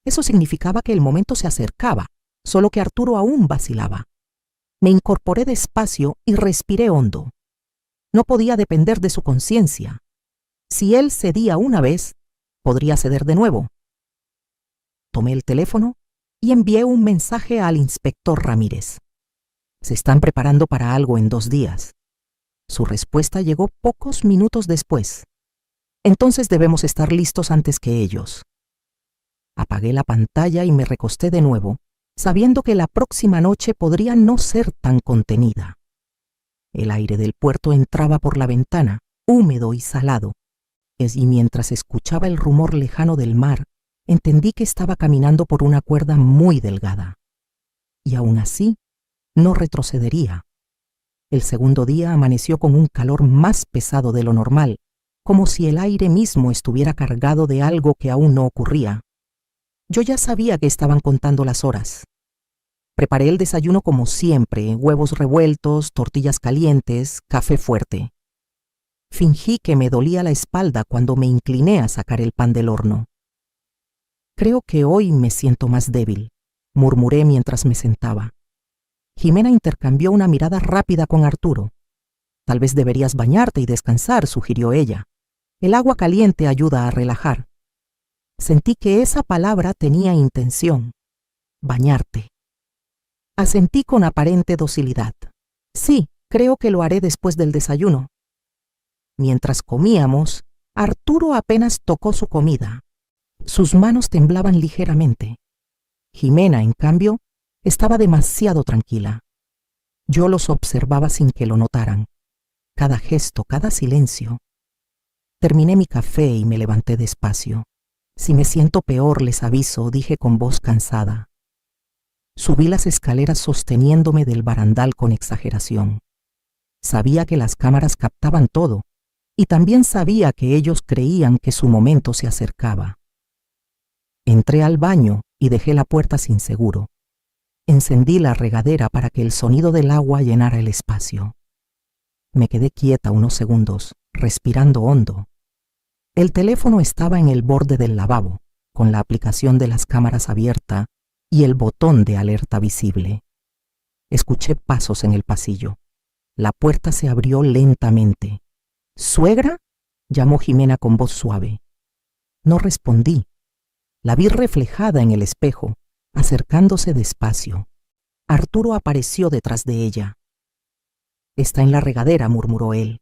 Eso significaba que el momento se acercaba, solo que Arturo aún vacilaba. Me incorporé despacio y respiré hondo. No podía depender de su conciencia. Si él cedía una vez, podría ceder de nuevo. Tomé el teléfono y envié un mensaje al inspector Ramírez. «Se están preparando para algo en 2 días». Su respuesta llegó pocos minutos después. «Entonces debemos estar listos antes que ellos». Apagué la pantalla y me recosté de nuevo, sabiendo que la próxima noche podría no ser tan contenida. El aire del puerto entraba por la ventana, húmedo y salado, y mientras escuchaba el rumor lejano del mar, entendí que estaba caminando por una cuerda muy delgada. Y aún así, no retrocedería. El segundo día amaneció con un calor más pesado de lo normal, como si el aire mismo estuviera cargado de algo que aún no ocurría. Yo ya sabía que estaban contando las horas. Preparé el desayuno como siempre: huevos revueltos, tortillas calientes, café fuerte. Fingí que me dolía la espalda cuando me incliné a sacar el pan del horno. «Creo que hoy me siento más débil», murmuré mientras me sentaba. Jimena intercambió una mirada rápida con Arturo. «Tal vez deberías bañarte y descansar», sugirió ella. «El agua caliente ayuda a relajar». Sentí que esa palabra tenía intención. «Bañarte». Asentí con aparente docilidad. «Sí, creo que lo haré después del desayuno». Mientras comíamos, Arturo apenas tocó su comida. Sus manos temblaban ligeramente. Jimena, en cambio, estaba demasiado tranquila. Yo los observaba sin que lo notaran. Cada gesto, cada silencio. Terminé mi café y me levanté despacio. «Si me siento peor, les aviso», dije con voz cansada. Subí las escaleras sosteniéndome del barandal con exageración. Sabía que las cámaras captaban todo, y también sabía que ellos creían que su momento se acercaba. Entré al baño y dejé la puerta sin seguro. Encendí la regadera para que el sonido del agua llenara el espacio. Me quedé quieta unos segundos, respirando hondo. El teléfono estaba en el borde del lavabo, con la aplicación de las cámaras abierta y el botón de alerta visible. Escuché pasos en el pasillo. La puerta se abrió lentamente. «¿Suegra?», llamó Jimena con voz suave. No respondí. La vi reflejada en el espejo, acercándose despacio. Arturo apareció detrás de ella. «Está en la regadera», murmuró él.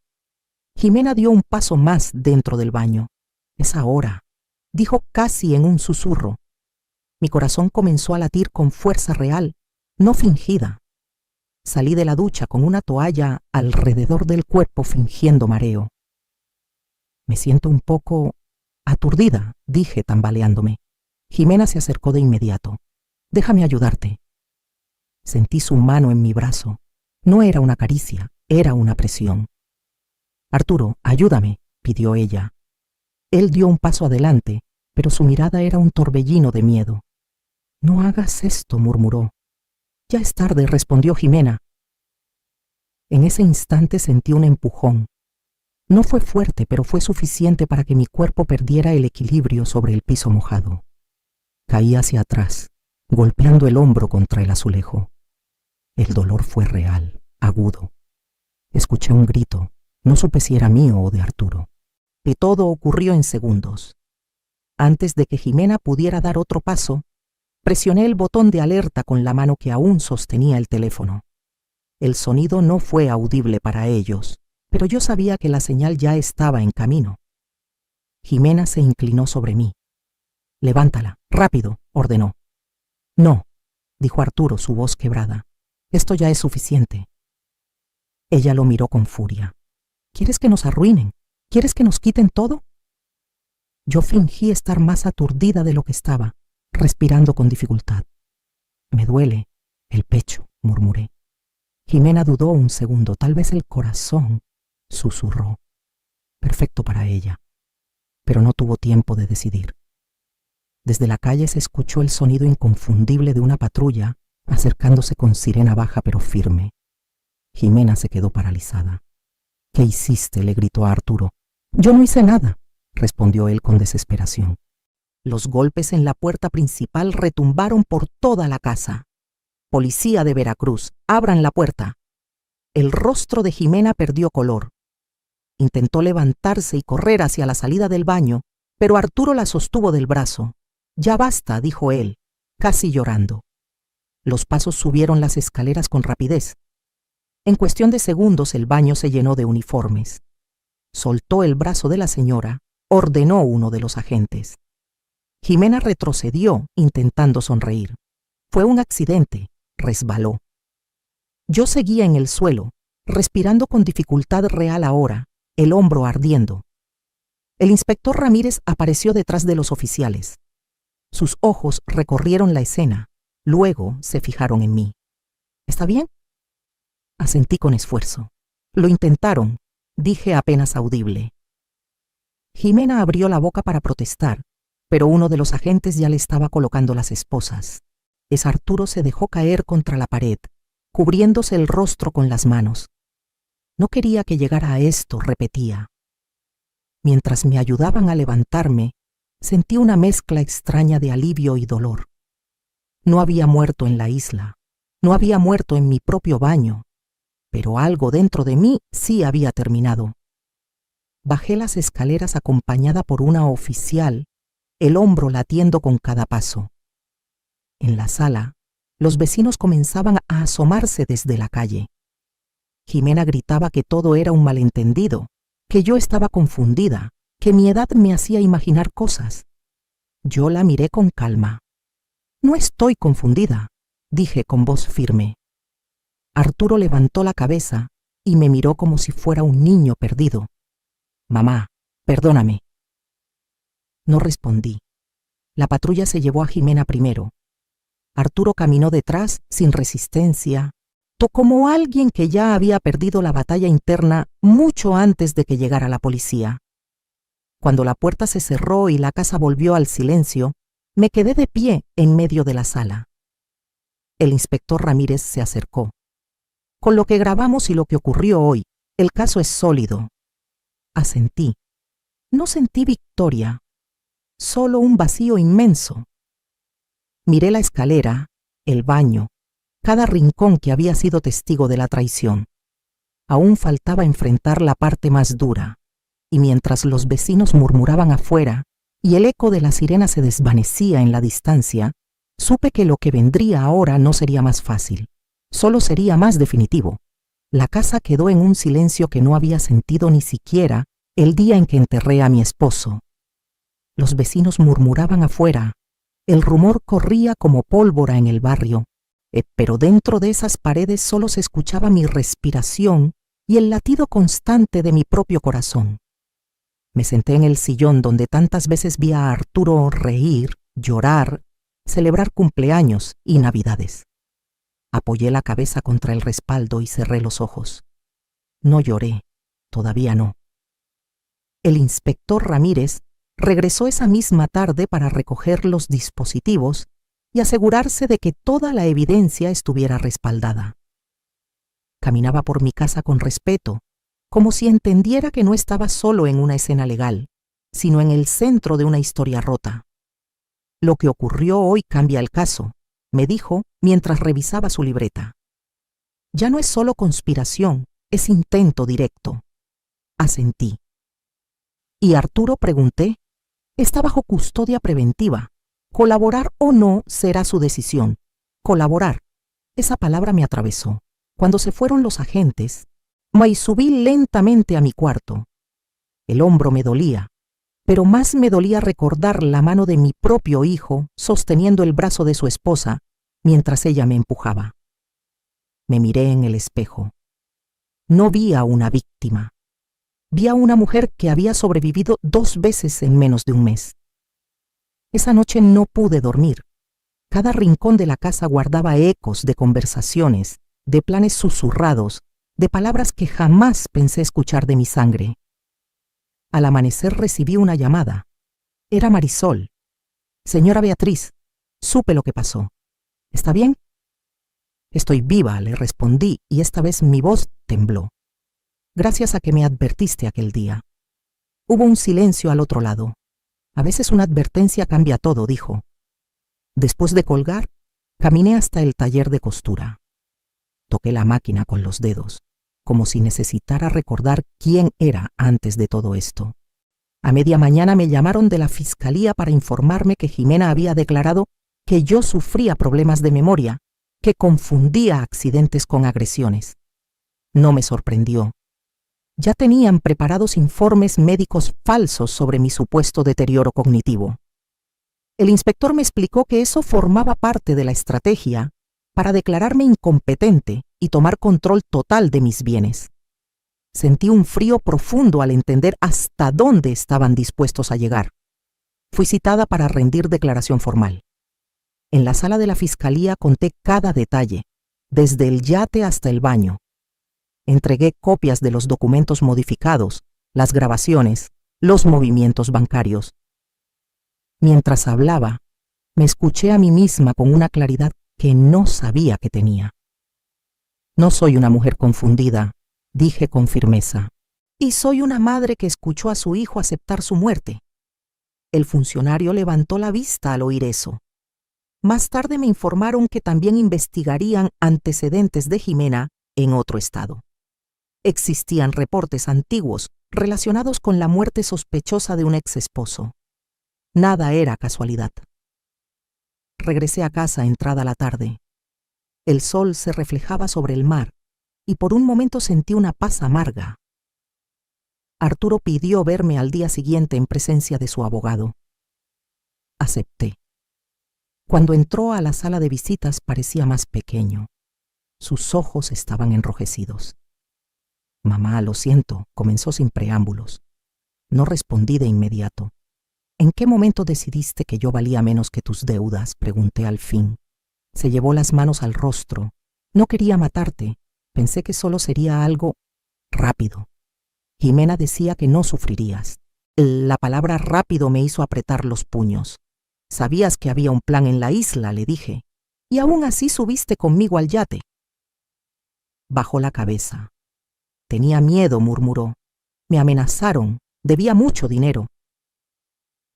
Jimena dio un paso más dentro del baño. «Es ahora», dijo casi en un susurro. Mi corazón comenzó a latir con fuerza real, no fingida. Salí de la ducha con una toalla alrededor del cuerpo fingiendo mareo. Me siento un poco aturdida, dije tambaleándome. Jimena se acercó de inmediato. Déjame ayudarte. Sentí su mano en mi brazo. No era una caricia, era una presión. Arturo, ayúdame, pidió ella. Él dio un paso adelante, pero su mirada era un torbellino de miedo. No hagas esto, murmuró. Ya es tarde, respondió Jimena. En ese instante sentí un empujón. No fue fuerte, pero fue suficiente para que mi cuerpo perdiera el equilibrio sobre el piso mojado. Caí hacia atrás, golpeando el hombro contra el azulejo. El dolor fue real, agudo. Escuché un grito, no supe si era mío o de Arturo. Y todo ocurrió en segundos. Antes de que Jimena pudiera dar otro paso, presioné el botón de alerta con la mano que aún sostenía el teléfono. El sonido no fue audible para ellos, pero yo sabía que la señal ya estaba en camino. Jimena se inclinó sobre mí. Levántala, rápido, ordenó. No, dijo Arturo, su voz quebrada. Esto ya es suficiente. Ella lo miró con furia. ¿Quieres que nos arruinen? ¿Quieres que nos quiten todo? Yo fingí estar más aturdida de lo que estaba, respirando con dificultad. Me duele el pecho, murmuré. Jimena dudó un segundo, tal vez el corazón, susurró. Perfecto para ella, pero no tuvo tiempo de decidir. Desde la calle se escuchó el sonido inconfundible de una patrulla acercándose con sirena baja pero firme. Jimena se quedó paralizada. ¿Qué hiciste?, le gritó a Arturo. Yo no hice nada, respondió él con desesperación. Los golpes en la puerta principal retumbaron por toda la casa. Policía de Veracruz, abran la puerta. El rostro de Jimena perdió color. Intentó levantarse y correr hacia la salida del baño, pero Arturo la sostuvo del brazo. Ya basta, dijo él, casi llorando. Los pasos subieron las escaleras con rapidez. En cuestión de segundos el baño se llenó de uniformes. Soltó el brazo de la señora, ordenó uno de los agentes. Jimena retrocedió intentando sonreír. Fue un accidente, resbaló. Yo seguía en el suelo, respirando con dificultad real ahora, el hombro ardiendo. El inspector Ramírez apareció detrás de los oficiales. Sus ojos recorrieron la escena, luego se fijaron en mí. ¿Está bien? Asentí con esfuerzo. Lo intentaron, dije apenas audible. Jimena abrió la boca para protestar, pero uno de los agentes ya le estaba colocando las esposas. Arturo se dejó caer contra la pared, cubriéndose el rostro con las manos. No quería que llegara a esto, repetía. Mientras me ayudaban a levantarme, sentí una mezcla extraña de alivio y dolor. No había muerto en la isla, no había muerto en mi propio baño, pero algo dentro de mí sí había terminado. Bajé las escaleras acompañada por una oficial, el hombro latiendo con cada paso. En la sala, los vecinos comenzaban a asomarse desde la calle. Jimena gritaba que todo era un malentendido, que yo estaba confundida, que mi edad me hacía imaginar cosas. Yo la miré con calma. No estoy confundida, dije con voz firme. Arturo levantó la cabeza y me miró como si fuera un niño perdido. Mamá, perdóname. No respondí. La patrulla se llevó a Jimena primero. Arturo caminó detrás sin resistencia, como alguien que ya había perdido la batalla interna mucho antes de que llegara la policía. Cuando la puerta se cerró y la casa volvió al silencio, me quedé de pie en medio de la sala. El inspector Ramírez se acercó. Con lo que grabamos y lo que ocurrió hoy, el caso es sólido. Asentí. No sentí victoria, solo un vacío inmenso. Miré la escalera, el baño, cada rincón que había sido testigo de la traición. Aún faltaba enfrentar la parte más dura, y mientras los vecinos murmuraban afuera y el eco de la sirena se desvanecía en la distancia, supe que lo que vendría ahora no sería más fácil, solo sería más definitivo. La casa quedó en un silencio que no había sentido ni siquiera el día en que enterré a mi esposo. Los vecinos murmuraban afuera, el rumor corría como pólvora en el barrio, Pero dentro de esas paredes solo se escuchaba mi respiración y el latido constante de mi propio corazón. Me senté en el sillón donde tantas veces vi a Arturo reír, llorar, celebrar cumpleaños y navidades. Apoyé la cabeza contra el respaldo y cerré los ojos. No lloré, todavía no. El inspector Ramírez regresó esa misma tarde para recoger los dispositivos y asegurarse de que toda la evidencia estuviera respaldada. Caminaba por mi casa con respeto, como si entendiera que no estaba solo en una escena legal, sino en el centro de una historia rota. Lo que ocurrió hoy cambia el caso, me dijo mientras revisaba su libreta. Ya no es solo conspiración, es intento directo. Asentí. ¿Y Arturo? Pregunté. Está bajo custodia preventiva. Colaborar o no será su decisión. Colaborar. Esa palabra me atravesó. Cuando se fueron los agentes, me subí lentamente a mi cuarto. El hombro me dolía, pero más me dolía recordar la mano de mi propio hijo sosteniendo el brazo de su esposa mientras ella me empujaba. Me miré en el espejo. No vi a una víctima. Vi a una mujer que había sobrevivido 2 veces en menos de un mes. Esa noche no pude dormir. Cada rincón de la casa guardaba ecos de conversaciones, de planes susurrados, de palabras que jamás pensé escuchar de mi sangre. Al amanecer recibí una llamada. Era Marisol. Señora Beatriz, supe lo que pasó. ¿Está bien? Estoy viva, le respondí, y esta vez mi voz tembló. Gracias a que me advertiste aquel día. Hubo un silencio al otro lado. A veces una advertencia cambia todo, dijo. Después de colgar, caminé hasta el taller de costura. Toqué la máquina con los dedos, como si necesitara recordar quién era antes de todo esto. A media mañana me llamaron de la fiscalía para informarme que Jimena había declarado que yo sufría problemas de memoria, que confundía accidentes con agresiones. No me sorprendió. Ya tenían preparados informes médicos falsos sobre mi supuesto deterioro cognitivo. El inspector me explicó que eso formaba parte de la estrategia para declararme incompetente y tomar control total de mis bienes. Sentí un frío profundo al entender hasta dónde estaban dispuestos a llegar. Fui citada para rendir declaración formal. En la sala de la fiscalía conté cada detalle, desde el yate hasta el baño. Entregué copias de los documentos modificados, las grabaciones, los movimientos bancarios. Mientras hablaba, me escuché a mí misma con una claridad que no sabía que tenía. No soy una mujer confundida, dije con firmeza, y soy una madre que escuchó a su hijo aceptar su muerte. El funcionario levantó la vista al oír eso. Más tarde me informaron que también investigarían antecedentes de Jimena en otro estado. Existían reportes antiguos relacionados con la muerte sospechosa de un exesposo. Nada era casualidad. Regresé a casa entrada la tarde. El sol se reflejaba sobre el mar y por un momento sentí una paz amarga. Arturo pidió verme al día siguiente en presencia de su abogado. Acepté. Cuando entró a la sala de visitas parecía más pequeño. Sus ojos estaban enrojecidos. Mamá, lo siento, comenzó sin preámbulos. No respondí de inmediato. ¿En qué momento decidiste que yo valía menos que tus deudas?, pregunté al fin. Se llevó las manos al rostro. No quería matarte. Pensé que solo sería algo rápido. Jimena decía que no sufrirías. La palabra rápido me hizo apretar los puños. Sabías que había un plan en la isla, le dije. Y aún así subiste conmigo al yate. Bajó la cabeza. Tenía miedo, murmuró. Me amenazaron. Debía mucho dinero.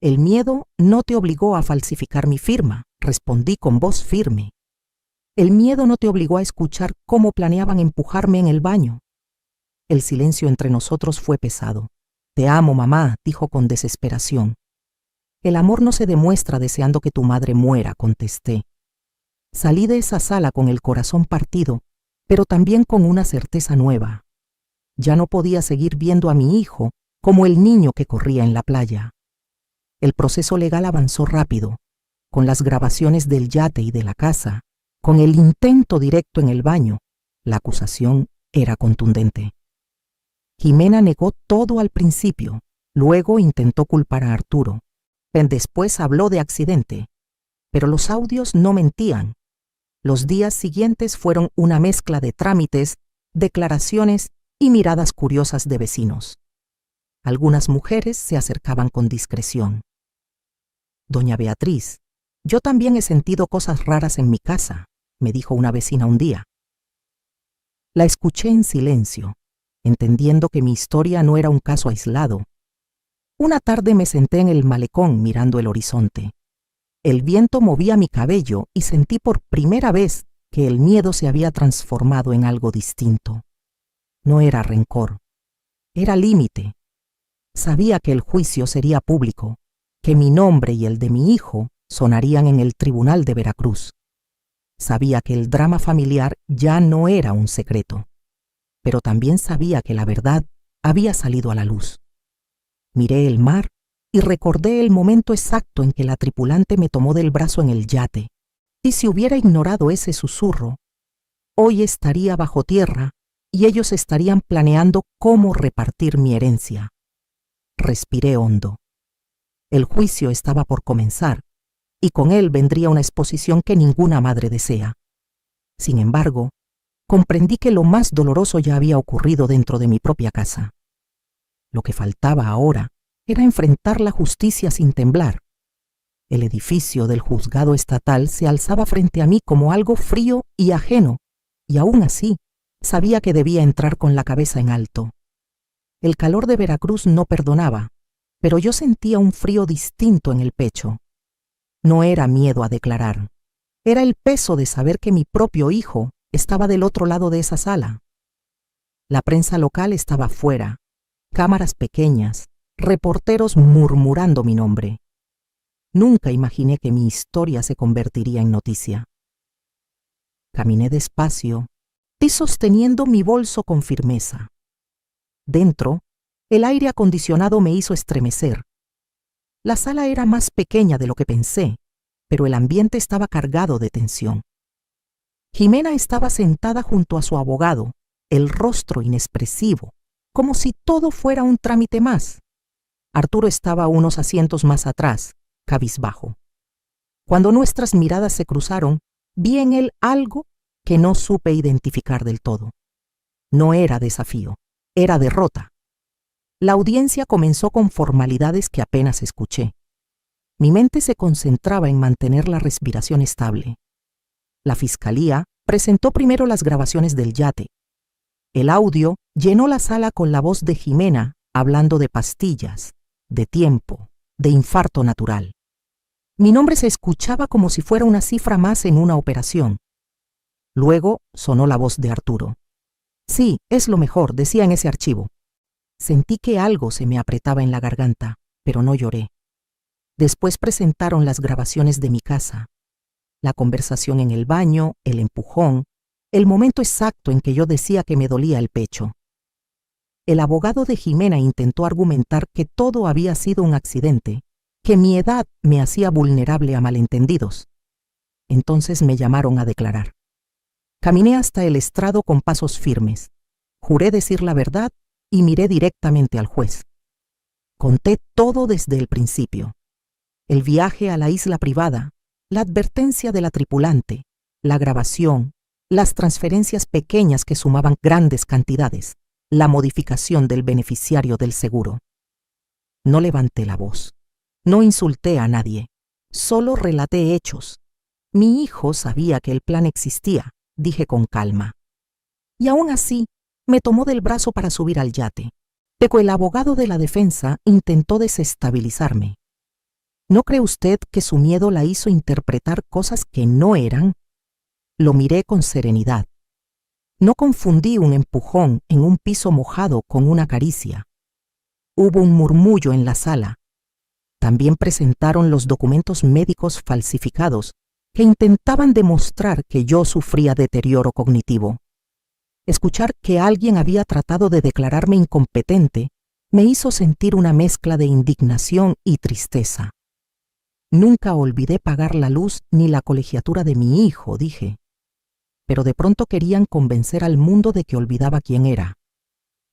El miedo no te obligó a falsificar mi firma, respondí con voz firme. El miedo no te obligó a escuchar cómo planeaban empujarme en el baño. El silencio entre nosotros fue pesado. Te amo, mamá, dijo con desesperación. El amor no se demuestra deseando que tu madre muera, contesté. Salí de esa sala con el corazón partido, pero también con una certeza nueva. Ya no podía seguir viendo a mi hijo como el niño que corría en la playa. El proceso legal avanzó rápido. Con las grabaciones del yate y de la casa, Con el intento directo en el baño, la acusación era contundente. Jimena negó todo al principio, luego intentó culpar a Arturo. Después habló de accidente, pero los audios no mentían. Los días siguientes fueron una mezcla de trámites, declaraciones y miradas curiosas de vecinos. Algunas mujeres se acercaban con discreción. Doña Beatriz, yo también he sentido cosas raras en mi casa, me dijo una vecina un día. La escuché en silencio, entendiendo que mi historia no era un caso aislado. Una tarde me senté en el malecón mirando el horizonte. El viento movía mi cabello y sentí por primera vez que el miedo se había transformado en algo distinto. No era rencor, era límite. Sabía que el juicio sería público, que mi nombre y el de mi hijo sonarían en el tribunal de Veracruz. Sabía que el drama familiar ya no era un secreto, pero también sabía que la verdad había salido a la luz. Miré el mar y recordé el momento exacto en que la tripulante me tomó del brazo en el yate. Y si hubiera ignorado ese susurro, hoy estaría bajo tierra y ellos estarían planeando cómo repartir mi herencia. Respiré hondo. El juicio estaba por comenzar, y con él vendría una exposición que ninguna madre desea. Sin embargo, comprendí que lo más doloroso ya había ocurrido dentro de mi propia casa. Lo que faltaba ahora era enfrentar la justicia sin temblar. El edificio del juzgado estatal se alzaba frente a mí como algo frío y ajeno, y aún así sabía que debía entrar con la cabeza en alto. El calor de Veracruz no perdonaba, pero yo sentía un frío distinto en el pecho. No era miedo a declarar, era el peso de saber que mi propio hijo estaba del otro lado de esa sala. La prensa local estaba fuera, cámaras pequeñas, reporteros murmurando mi nombre. Nunca imaginé que mi historia se convertiría en noticia. Caminé despacio y sosteniendo mi bolso con firmeza. Dentro, el aire acondicionado me hizo estremecer. La sala era más pequeña de lo que pensé, pero el ambiente estaba cargado de tensión. Jimena estaba sentada junto a su abogado, el rostro inexpresivo, como si todo fuera un trámite más. Arturo estaba unos asientos más atrás, cabizbajo. Cuando nuestras miradas se cruzaron, vi en él algo que no supe identificar del todo. No era desafío, era derrota. La audiencia comenzó con formalidades que apenas escuché. Mi mente se concentraba en mantener la respiración estable. La fiscalía presentó primero las grabaciones del yate. El audio llenó la sala con la voz de Jimena hablando de pastillas, de tiempo, de infarto natural. Mi nombre se escuchaba como si fuera una cifra más en una operación. Luego sonó la voz de Arturo. Sí, es lo mejor, decía en ese archivo. Sentí que algo se me apretaba en la garganta, pero no lloré. Después presentaron las grabaciones de mi casa. La conversación en el baño, el empujón, el momento exacto en que yo decía que me dolía el pecho. El abogado de Jimena intentó argumentar que todo había sido un accidente, que mi edad me hacía vulnerable a malentendidos. Entonces me llamaron a declarar. Caminé hasta el estrado con pasos firmes. Juré decir la verdad y miré directamente al juez. Conté todo desde el principio. El viaje a la isla privada, la advertencia de la tripulante, la grabación, las transferencias pequeñas que sumaban grandes cantidades, la modificación del beneficiario del seguro. No levanté la voz. No insulté a nadie. Solo relaté hechos. Mi hijo sabía que el plan existía, dije con calma. Y aún así, me tomó del brazo para subir al yate. Pero el abogado de la defensa intentó desestabilizarme. ¿No cree usted que su miedo la hizo interpretar cosas que no eran? Lo miré con serenidad. No confundí un empujón en un piso mojado con una caricia. Hubo un murmullo en la sala. También presentaron los documentos médicos falsificados que intentaban demostrar que yo sufría deterioro cognitivo. Escuchar que alguien había tratado de declararme incompetente me hizo sentir una mezcla de indignación y tristeza. Nunca olvidé pagar la luz ni la colegiatura de mi hijo, dije. pero de pronto querían convencer al mundo de que olvidaba quién era.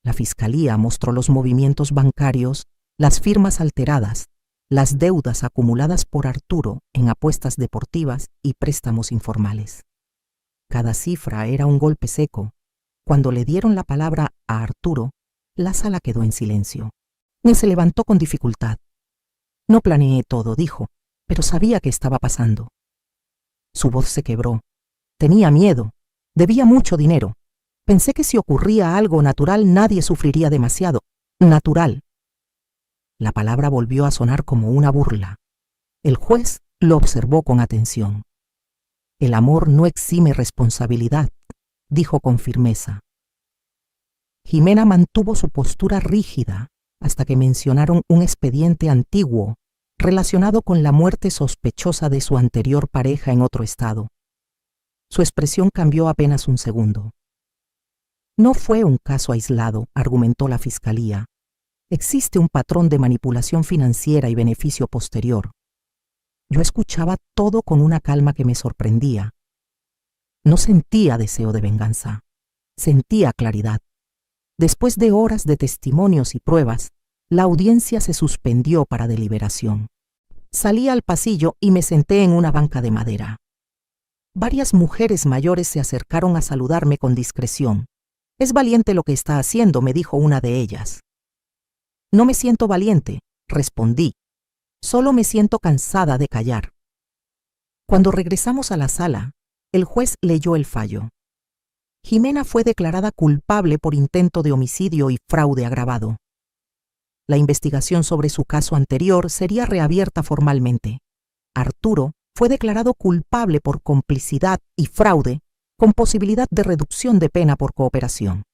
La fiscalía mostró los movimientos bancarios, las firmas alteradas, las deudas acumuladas por Arturo en apuestas deportivas y préstamos informales. Cada cifra era un golpe seco. Cuando le dieron la palabra a Arturo, la sala quedó en silencio. Él se levantó con dificultad. No planeé todo, dijo, pero sabía qué estaba pasando. Su voz se quebró. Tenía miedo. Debía mucho dinero. Pensé que si ocurría algo natural nadie sufriría demasiado. Natural. La palabra volvió a sonar como una burla. El juez lo observó con atención. El amor no exime responsabilidad, dijo con firmeza. Jimena mantuvo su postura rígida hasta que mencionaron un expediente antiguo relacionado con la muerte sospechosa de su anterior pareja en otro estado. Su expresión cambió apenas un segundo. No fue un caso aislado, argumentó la fiscalía. Existe un patrón de manipulación financiera y beneficio posterior. Yo escuchaba todo con una calma que me sorprendía. No sentía deseo de venganza, sentía claridad. Después de horas de testimonios y pruebas, la audiencia se suspendió para deliberación. Salí al pasillo y me senté en una banca de madera. Varias mujeres mayores se acercaron a saludarme con discreción. «Es valiente lo que está haciendo», me dijo una de ellas. «No me siento valiente», respondí. «Solo me siento cansada de callar». Cuando regresamos a la sala, el juez leyó el fallo. Jimena fue declarada culpable por intento de homicidio y fraude agravado. La investigación sobre su caso anterior sería reabierta formalmente. Arturo fue declarado culpable por complicidad y fraude, con posibilidad de reducción de pena por cooperación.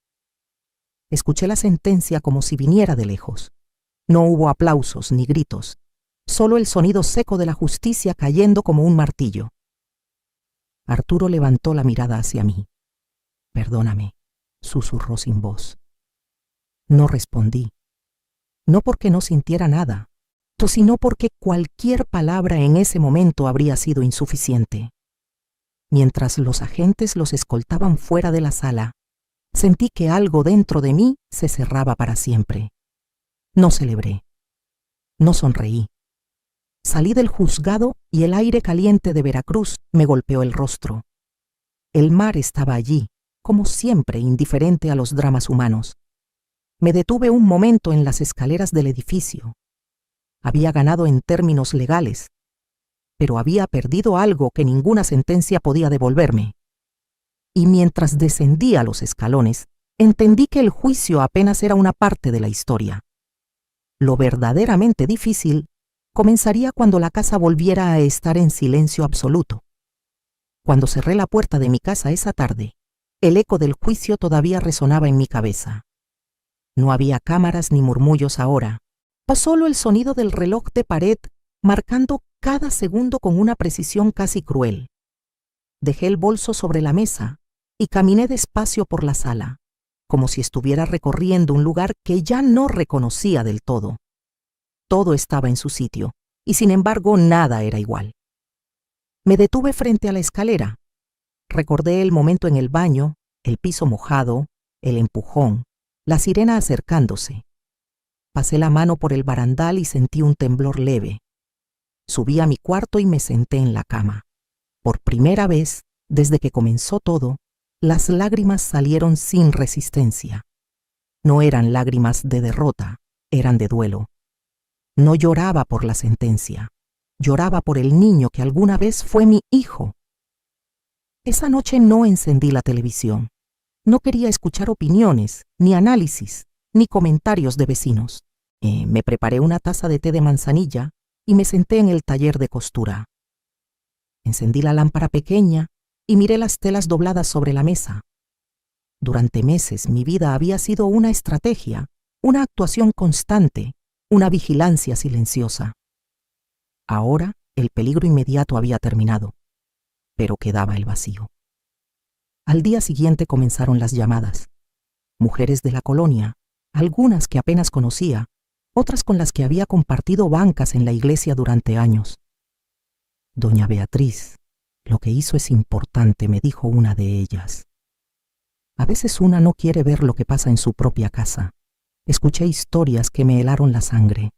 Escuché la sentencia como si viniera de lejos. No hubo aplausos ni gritos, solo el sonido seco de la justicia cayendo como un martillo. Arturo levantó la mirada hacia mí. «Perdóname», susurró sin voz. No respondí. No porque no sintiera nada, sino porque cualquier palabra en ese momento habría sido insuficiente. Mientras los agentes los escoltaban fuera de la sala, sentí que algo dentro de mí se cerraba para siempre. No celebré. No sonreí. Salí del juzgado y el aire caliente de Veracruz me golpeó el rostro. El mar estaba allí, como siempre, indiferente a los dramas humanos. Me detuve un momento en las escaleras del edificio. Había ganado en términos legales, pero había perdido algo que ninguna sentencia podía devolverme. Y mientras descendía los escalones, entendí que el juicio apenas era una parte de la historia. Lo verdaderamente difícil comenzaría cuando la casa volviera a estar en silencio absoluto. Cuando cerré la puerta de mi casa esa tarde, el eco del juicio todavía resonaba en mi cabeza. No había cámaras ni murmullos ahora, solo el sonido del reloj de pared marcando cada segundo con una precisión casi cruel. Dejé el bolso sobre la mesa y caminé despacio por la sala, como si estuviera recorriendo un lugar que ya no reconocía del todo. Todo estaba en su sitio, y sin embargo nada era igual. Me detuve frente a la escalera. Recordé el momento en el baño, el piso mojado, el empujón, la sirena acercándose. Pasé la mano por el barandal y sentí un temblor leve. Subí a mi cuarto y me senté en la cama. Por primera vez, desde que comenzó todo, las lágrimas salieron sin resistencia. No eran lágrimas de derrota, eran de duelo. No lloraba por la sentencia, lloraba por el niño que alguna vez fue mi hijo. Esa noche no encendí la televisión. No quería escuchar opiniones, ni análisis, ni comentarios de vecinos. Me preparé una taza de té de manzanilla y me senté en el taller de costura. Encendí la lámpara pequeña y miré las telas dobladas sobre la mesa. Durante meses mi vida había sido una estrategia, una actuación constante, una vigilancia silenciosa. Ahora el peligro inmediato había terminado, pero quedaba el vacío. Al día siguiente comenzaron las llamadas. Mujeres de la colonia, algunas que apenas conocía, otras con las que había compartido bancas en la iglesia durante años. Doña Beatriz, Lo que hizo es importante, me dijo una de ellas. A veces una no quiere ver lo que pasa en su propia casa. Escuché historias que me helaron la sangre.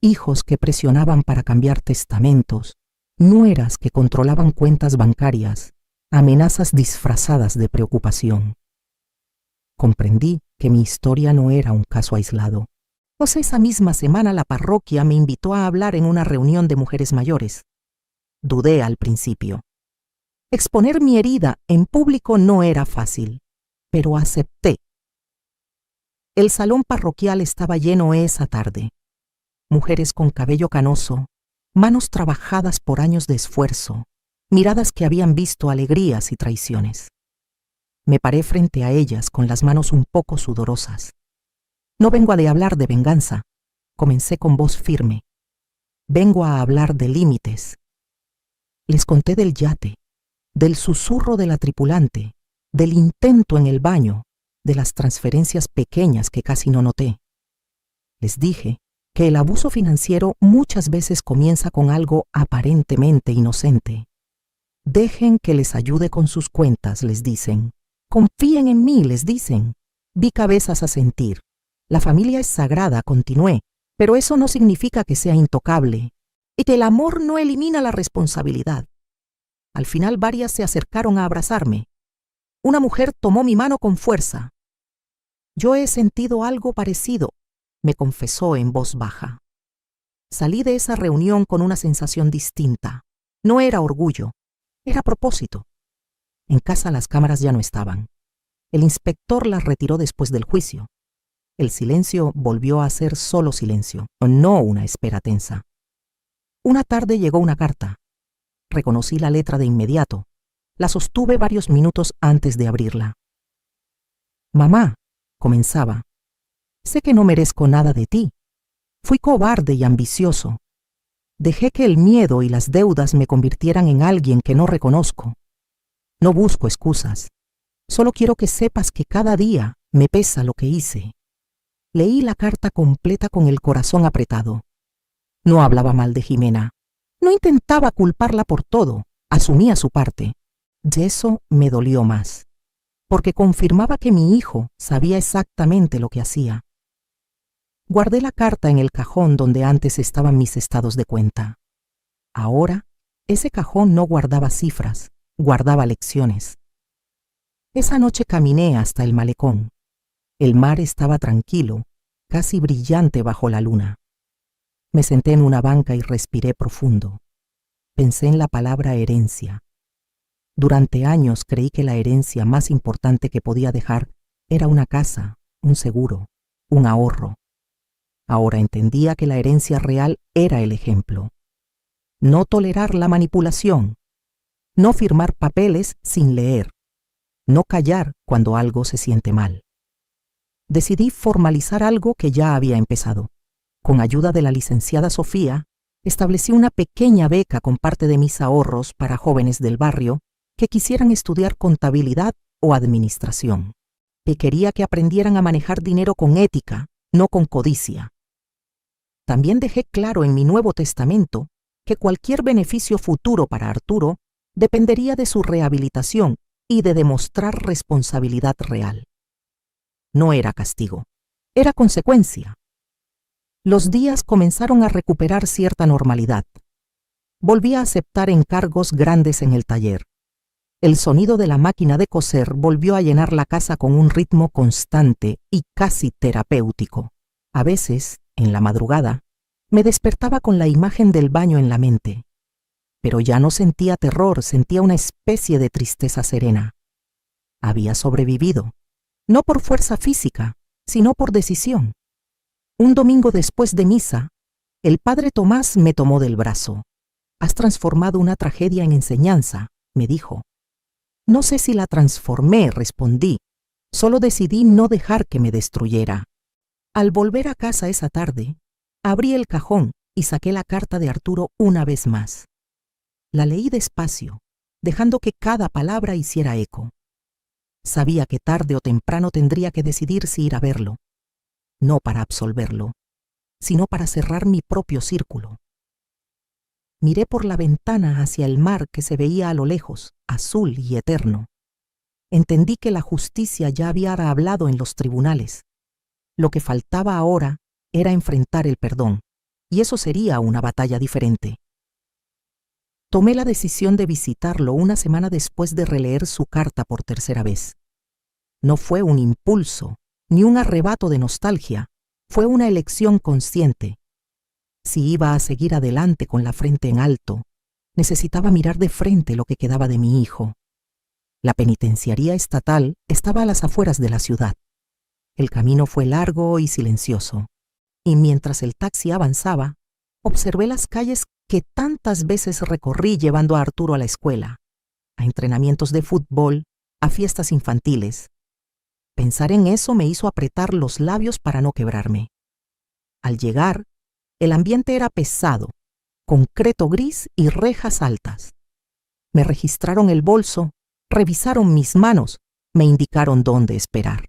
Hijos que presionaban para cambiar testamentos, nueras que controlaban cuentas bancarias, amenazas disfrazadas de preocupación. Comprendí que mi historia no era un caso aislado. Pues esa misma semana la parroquia me invitó a hablar en una reunión de mujeres mayores. Dudé al principio. Exponer mi herida en público no era fácil, pero acepté. El salón parroquial estaba lleno esa tarde. Mujeres con cabello canoso, manos trabajadas por años de esfuerzo, miradas que habían visto alegrías y traiciones. Me paré frente a ellas con las manos un poco sudorosas. No vengo a hablar de venganza, comencé con voz firme. Vengo a hablar de límites. Les conté del yate, del susurro de la tripulante, del intento en el baño, de las transferencias pequeñas que casi no noté. Les dije que el abuso financiero muchas veces comienza con algo aparentemente inocente. Dejen que les ayude con sus cuentas, les dicen. Confíen en mí, les dicen. Vi cabezas a sentir. La familia es sagrada, continué, pero eso no significa que sea intocable y que el amor no elimina la responsabilidad. Al final varias se acercaron a abrazarme. Una mujer tomó mi mano con fuerza. Yo he sentido algo parecido, me confesó en voz baja. Salí de esa reunión con una sensación distinta. No era orgullo, era propósito. En casa las cámaras ya no estaban. El inspector las retiró después del juicio. El silencio volvió a ser solo silencio, no una espera tensa. Una tarde llegó una carta. Reconocí la letra de inmediato. La sostuve varios minutos antes de abrirla. Mamá, comenzaba, sé que no merezco nada de ti. Fui cobarde y ambicioso. Dejé que el miedo y las deudas me convirtieran en alguien que no reconozco. No busco excusas. Solo quiero que sepas que cada día me pesa lo que hice. Leí la carta completa con el corazón apretado. No hablaba mal de Jimena. No intentaba culparla por todo. Asumía su parte. Y eso me dolió más, porque confirmaba que mi hijo sabía exactamente lo que hacía. Guardé la carta en el cajón donde antes estaban mis estados de cuenta. Ahora, ese cajón no guardaba cifras, guardaba lecciones. Esa noche caminé hasta el malecón. El mar estaba tranquilo, casi brillante bajo la luna. Me senté en una banca y respiré profundo. Pensé en la palabra herencia. Durante años creí que la herencia más importante que podía dejar era una casa, un seguro, un ahorro. Ahora entendía que la herencia real era el ejemplo. No tolerar la manipulación. No firmar papeles sin leer. No callar cuando algo se siente mal. Decidí formalizar algo que ya había empezado. Con ayuda de la licenciada Sofía, establecí una pequeña beca con parte de mis ahorros para jóvenes del barrio que quisieran estudiar contabilidad o administración. Que quería que aprendieran a manejar dinero con ética, no con codicia. También dejé claro en mi Nuevo Testamento que cualquier beneficio futuro para Arturo dependería de su rehabilitación y de demostrar responsabilidad real. No era castigo, era consecuencia. Los días comenzaron a recuperar cierta normalidad. Volví a aceptar encargos grandes en el taller. El sonido de la máquina de coser volvió a llenar la casa con un ritmo constante y casi terapéutico. A veces, en la madrugada, me despertaba con la imagen del baño en la mente. Pero ya no sentía terror, sentía una especie de tristeza serena. Había sobrevivido, no por fuerza física, sino por decisión. Un domingo después de misa, el padre Tomás me tomó del brazo. «Has transformado una tragedia en enseñanza», me dijo. No sé si la transformé, respondí. Solo decidí no dejar que me destruyera. Al volver a casa esa tarde, abrí el cajón y saqué la carta de Arturo una vez más. La leí despacio, dejando que cada palabra hiciera eco. Sabía que tarde o temprano tendría que decidir si ir a verlo. No para absolverlo, sino para cerrar mi propio círculo. Miré por la ventana hacia el mar que se veía a lo lejos, azul y eterno. Entendí que la justicia ya había hablado en los tribunales. Lo que faltaba ahora era enfrentar el perdón, y eso sería una batalla diferente. Tomé la decisión de visitarlo una semana después de releer su carta por tercera vez. No fue un impulso, ni un arrebato de nostalgia, fue una elección consciente. Si iba a seguir adelante con la frente en alto, necesitaba mirar de frente lo que quedaba de mi hijo. La penitenciaría estatal estaba a las afueras de la ciudad. El camino fue largo y silencioso, y mientras el taxi avanzaba, observé las calles que tantas veces recorrí llevando a Arturo a la escuela, a entrenamientos de fútbol, a fiestas infantiles. Pensar en eso me hizo apretar los labios para no quebrarme. Al llegar, el ambiente era pesado, concreto gris y rejas altas. Me registraron el bolso, revisaron mis manos, me indicaron dónde esperar.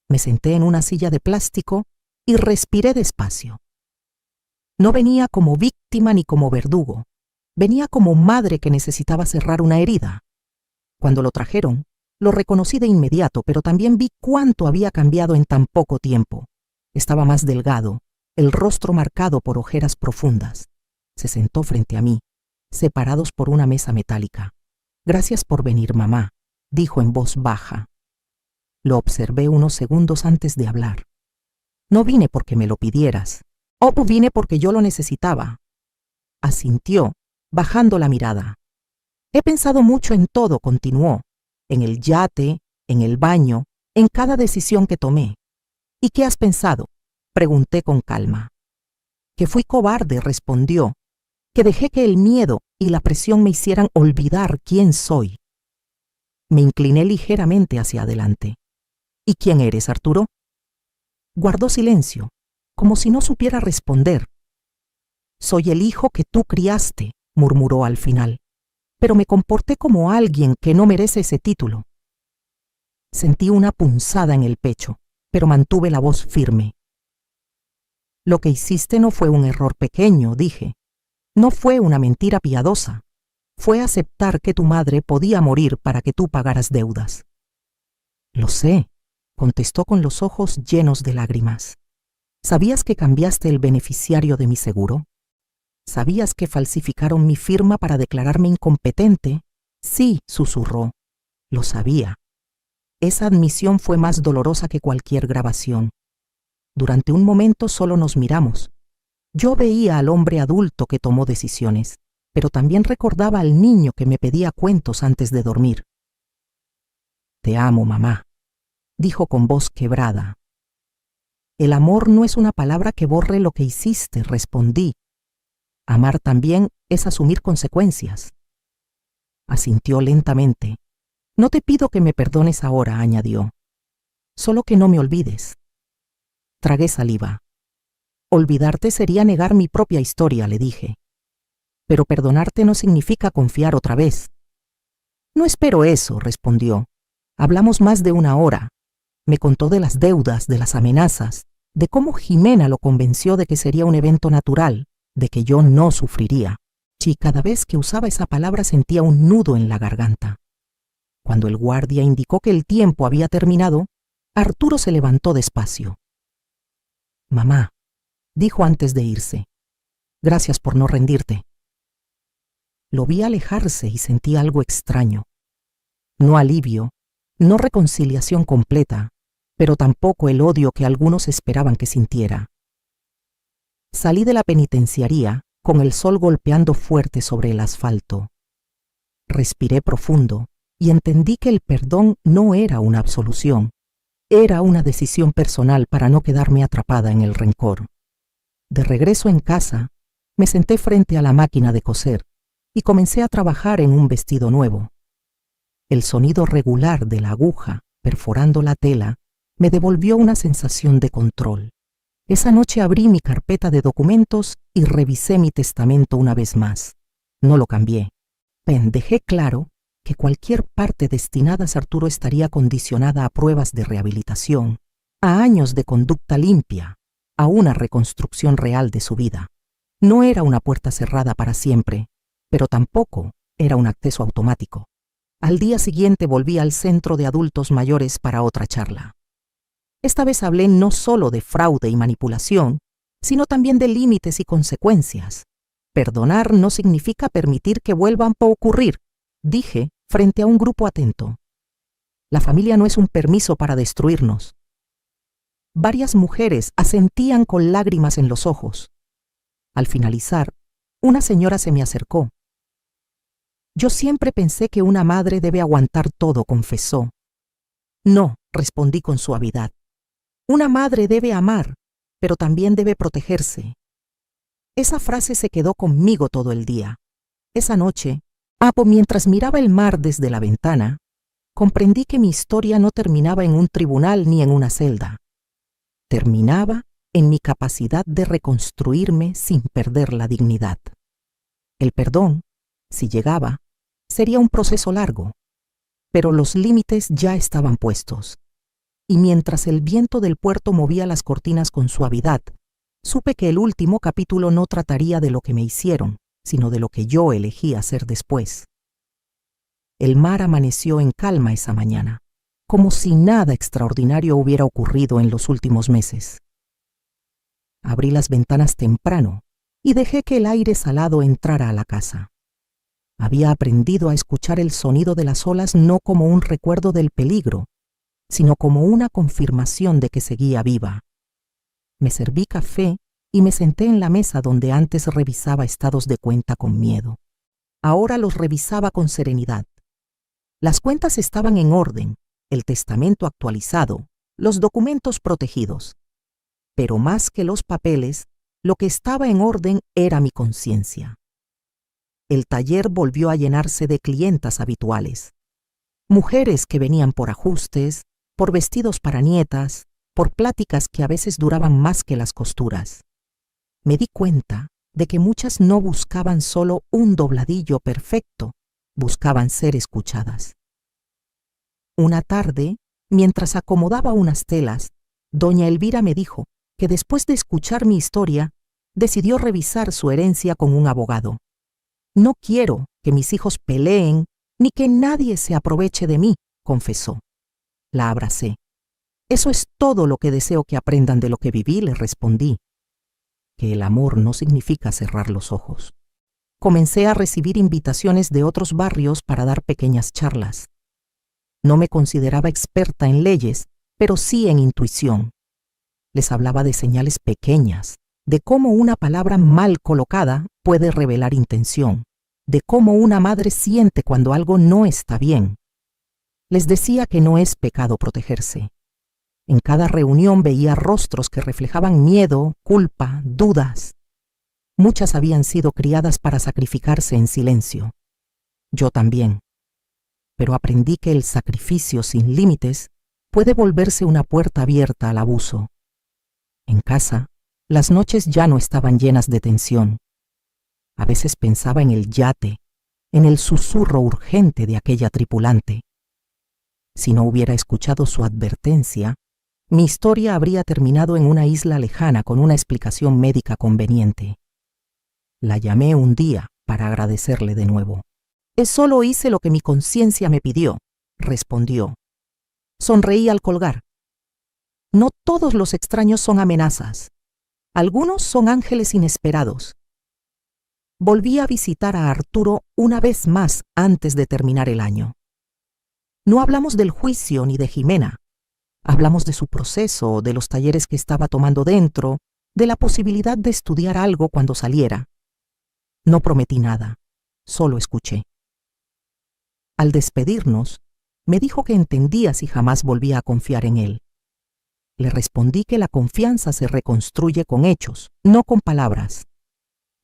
Me senté en una silla de plástico y respiré despacio. No venía como víctima ni como verdugo, venía como madre que necesitaba cerrar una herida. Cuando lo trajeron, lo reconocí de inmediato, pero también vi cuánto había cambiado en tan poco tiempo. Estaba más delgado, el rostro marcado por ojeras profundas. Se sentó frente a mí, separados por una mesa metálica. «Gracias por venir, mamá», dijo en voz baja. Lo observé unos segundos antes de hablar. «No vine porque me lo pidieras. Vine porque yo lo necesitaba». Asintió, bajando la mirada. «He pensado mucho en todo», continuó, «en el yate, en el baño, en cada decisión que tomé». «¿Y qué has pensado?», pregunté con calma. «Que fui cobarde», respondió, «que dejé que el miedo y la presión me hicieran olvidar quién soy». Me incliné ligeramente hacia adelante. «¿Y quién eres, Arturo?». Guardó silencio, como si no supiera responder. «Soy el hijo que tú criaste», murmuró al final, «pero me comporté como alguien que no merece ese título». Sentí una punzada en el pecho, pero mantuve la voz firme. «Lo que hiciste no fue un error pequeño», dije. «No fue una mentira piadosa. Fue aceptar que tu madre podía morir para que tú pagaras deudas». «Lo sé», contestó con los ojos llenos de lágrimas. «¿Sabías que cambiaste el beneficiario de mi seguro? ¿Sabías que falsificaron mi firma para declararme incompetente?» «Sí», susurró. «Lo sabía». Esa admisión fue más dolorosa que cualquier grabación. Durante un momento solo nos miramos. Yo veía al hombre adulto que tomó decisiones, pero también recordaba al niño que me pedía cuentos antes de dormir. «Te amo, mamá», dijo con voz quebrada. «El amor no es una palabra que borre lo que hiciste», respondí. «Amar también es asumir consecuencias». Asintió lentamente. «No te pido que me perdones ahora», añadió. «Solo que no me olvides». Tragué saliva. «Olvidarte sería negar mi propia historia», le dije. «Pero perdonarte no significa confiar otra vez». «No espero eso», respondió. «Hablamos más de una hora. Me contó de las deudas, de las amenazas, de cómo Jimena lo convenció de que sería un evento natural, de que yo no sufriría. Y cada vez que usaba esa palabra sentía un nudo en la garganta. Cuando el guardia indicó que el tiempo había terminado, Arturo se levantó despacio. «Mamá», dijo antes de irse, «gracias por no rendirte». Lo vi alejarse y sentí algo extraño. No alivio, no reconciliación completa, pero tampoco el odio que algunos esperaban que sintiera. Salí de la penitenciaría con el sol golpeando fuerte sobre el asfalto. Respiré profundo y entendí que el perdón no era una absolución, era una decisión personal para no quedarme atrapada en el rencor. De regreso en casa, me senté frente a la máquina de coser y comencé a trabajar en un vestido nuevo. El sonido regular de la aguja perforando la tela me devolvió una sensación de control. Esa noche abrí mi carpeta de documentos y revisé mi testamento una vez más. No lo cambié. Dejé claro que cualquier parte destinada a Arturo estaría condicionada a pruebas de rehabilitación, a años de conducta limpia, a una reconstrucción real de su vida. No era una puerta cerrada para siempre, pero tampoco era un acceso automático. Al día siguiente volví al centro de adultos mayores para otra charla. Esta vez hablé no solo de fraude y manipulación, sino también de límites y consecuencias. Perdonar no significa permitir que vuelvan a ocurrir, dije frente a un grupo atento. La familia no es un permiso para destruirnos. Varias mujeres asentían con lágrimas en los ojos. Al finalizar, una señora se me acercó. Yo siempre pensé que una madre debe aguantar todo, confesó. No, respondí con suavidad. Una madre debe amar, pero también debe protegerse. Esa frase se quedó conmigo todo el día. Esa noche, mientras miraba el mar desde la ventana, comprendí que mi historia no terminaba en un tribunal ni en una celda. Terminaba en mi capacidad de reconstruirme sin perder la dignidad. El perdón, si llegaba, sería un proceso largo, pero los límites ya estaban puestos. Y mientras el viento del puerto movía las cortinas con suavidad, supe que el último capítulo no trataría de lo que me hicieron, sino de lo que yo elegí hacer después. El mar amaneció en calma esa mañana, como si nada extraordinario hubiera ocurrido en los últimos meses. Abrí las ventanas temprano y dejé que el aire salado entrara a la casa. Había aprendido a escuchar el sonido de las olas no como un recuerdo del peligro, sino como una confirmación de que seguía viva. Me serví café y me senté en la mesa donde antes revisaba estados de cuenta con miedo. Ahora los revisaba con serenidad. Las cuentas estaban en orden, el testamento actualizado, los documentos protegidos. Pero más que los papeles, lo que estaba en orden era mi conciencia. El taller volvió a llenarse de clientas habituales. Mujeres que venían por ajustes, por vestidos para nietas, por pláticas que a veces duraban más que las costuras. Me di cuenta de que muchas no buscaban solo un dobladillo perfecto, buscaban ser escuchadas. Una tarde, mientras acomodaba unas telas, doña Elvira me dijo que después de escuchar mi historia, decidió revisar su herencia con un abogado. No quiero que mis hijos peleen ni que nadie se aproveche de mí, confesó. La abracé. Eso es todo lo que deseo que aprendan de lo que viví, le respondí. Que el amor no significa cerrar los ojos. Comencé a recibir invitaciones de otros barrios para dar pequeñas charlas. No me consideraba experta en leyes, pero sí en intuición. Les hablaba de señales pequeñas, de cómo una palabra mal colocada puede revelar intención, de cómo una madre siente cuando algo no está bien. Les decía que no es pecado protegerse. En cada reunión veía rostros que reflejaban miedo, culpa, dudas. Muchas habían sido criadas para sacrificarse en silencio. Yo también. Pero aprendí que el sacrificio sin límites puede volverse una puerta abierta al abuso. En casa, las noches ya no estaban llenas de tensión. A veces pensaba en el yate, en el susurro urgente de aquella tripulante. Si no hubiera escuchado su advertencia, mi historia habría terminado en una isla lejana con una explicación médica conveniente. La llamé un día para agradecerle de nuevo. Solo hice lo que mi conciencia me pidió, respondió. Sonreí al colgar. No todos los extraños son amenazas. Algunos son ángeles inesperados. Volví a visitar a Arturo una vez más antes de terminar el año. No hablamos del juicio ni de Jimena. Hablamos de su proceso, de los talleres que estaba tomando dentro, de la posibilidad de estudiar algo cuando saliera. No prometí nada, solo escuché. Al despedirnos, me dijo que entendía si jamás volvía a confiar en él. Le respondí que la confianza se reconstruye con hechos, no con palabras.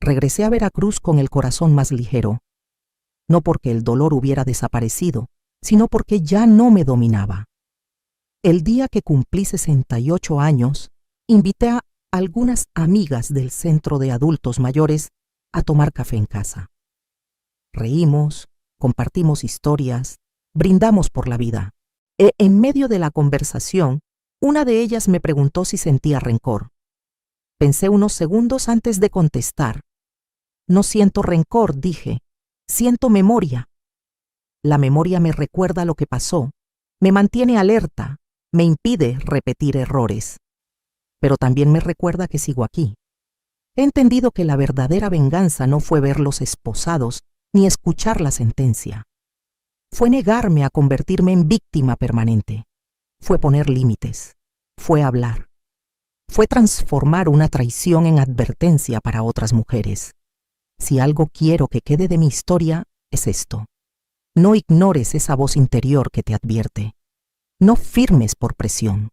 Regresé a Veracruz con el corazón más ligero, no porque el dolor hubiera desaparecido, sino porque ya no me dominaba. El día que cumplí 68 años, invité a algunas amigas del centro de adultos mayores a tomar café en casa. Reímos, compartimos historias, brindamos por la vida. En medio de la conversación, una de ellas me preguntó si sentía rencor. Pensé unos segundos antes de contestar. No siento rencor, dije. Siento memoria. La memoria me recuerda lo que pasó, me mantiene alerta, me impide repetir errores. Pero también me recuerda que sigo aquí. He entendido que la verdadera venganza no fue verlos esposados ni escuchar la sentencia. Fue negarme a convertirme en víctima permanente. Fue poner límites. Fue hablar. Fue transformar una traición en advertencia para otras mujeres. Si algo quiero que quede de mi historia, es esto. No ignores esa voz interior que te advierte. No firmes por presión.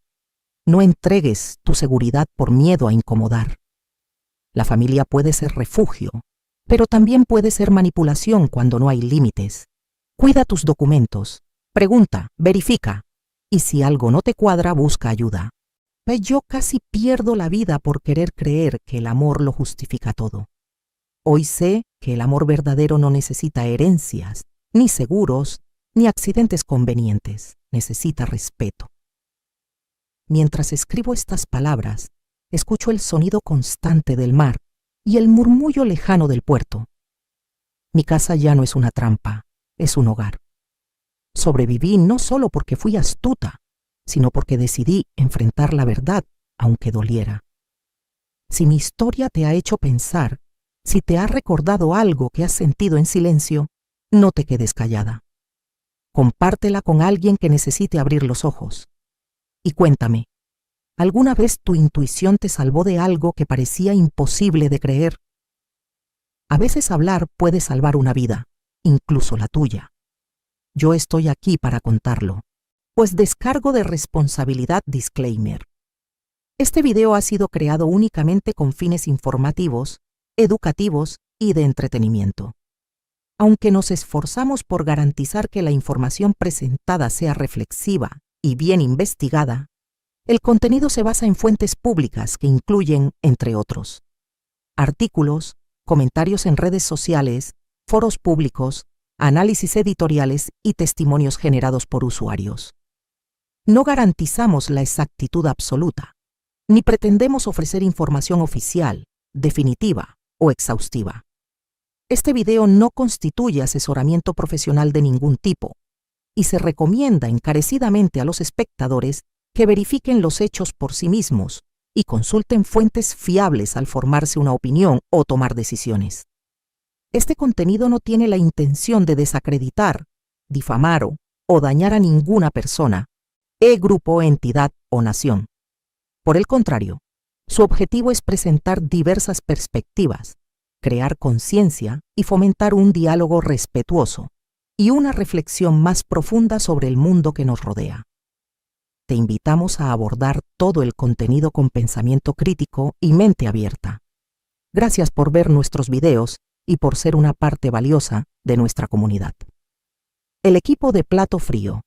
No entregues tu seguridad por miedo a incomodar. La familia puede ser refugio, pero también puede ser manipulación cuando no hay límites. Cuida tus documentos, pregunta, verifica, y si algo no te cuadra, busca ayuda. Yo casi pierdo la vida por querer creer que el amor lo justifica todo. Hoy sé que el amor verdadero no necesita herencias, ni seguros, ni accidentes convenientes. Necesita respeto. Mientras escribo estas palabras, escucho el sonido constante del mar y el murmullo lejano del puerto. Mi casa ya no es una trampa, es un hogar. Sobreviví no solo porque fui astuta, sino porque decidí enfrentar la verdad, aunque doliera. Si mi historia te ha hecho pensar, si te ha recordado algo que has sentido en silencio, no te quedes callada. Compártela con alguien que necesite abrir los ojos. Y cuéntame, ¿alguna vez tu intuición te salvó de algo que parecía imposible de creer? A veces hablar puede salvar una vida, incluso la tuya. Yo estoy aquí para contarlo, pues descargo de responsabilidad disclaimer. Este video ha sido creado únicamente con fines informativos, educativos y de entretenimiento. Aunque nos esforzamos por garantizar que la información presentada sea reflexiva y bien investigada, el contenido se basa en fuentes públicas que incluyen, entre otros, artículos, comentarios en redes sociales, foros públicos, análisis editoriales y testimonios generados por usuarios. No garantizamos la exactitud absoluta, ni pretendemos ofrecer información oficial, definitiva o exhaustiva. Este video no constituye asesoramiento profesional de ningún tipo y se recomienda encarecidamente a los espectadores que verifiquen los hechos por sí mismos y consulten fuentes fiables al formarse una opinión o tomar decisiones. Este contenido no tiene la intención de desacreditar, difamar o dañar a ninguna persona, grupo, entidad o nación. Por el contrario, su objetivo es presentar diversas perspectivas, crear conciencia y fomentar un diálogo respetuoso y una reflexión más profunda sobre el mundo que nos rodea. Te invitamos a abordar todo el contenido con pensamiento crítico y mente abierta. Gracias por ver nuestros videos y por ser una parte valiosa de nuestra comunidad. El equipo de Plato Frío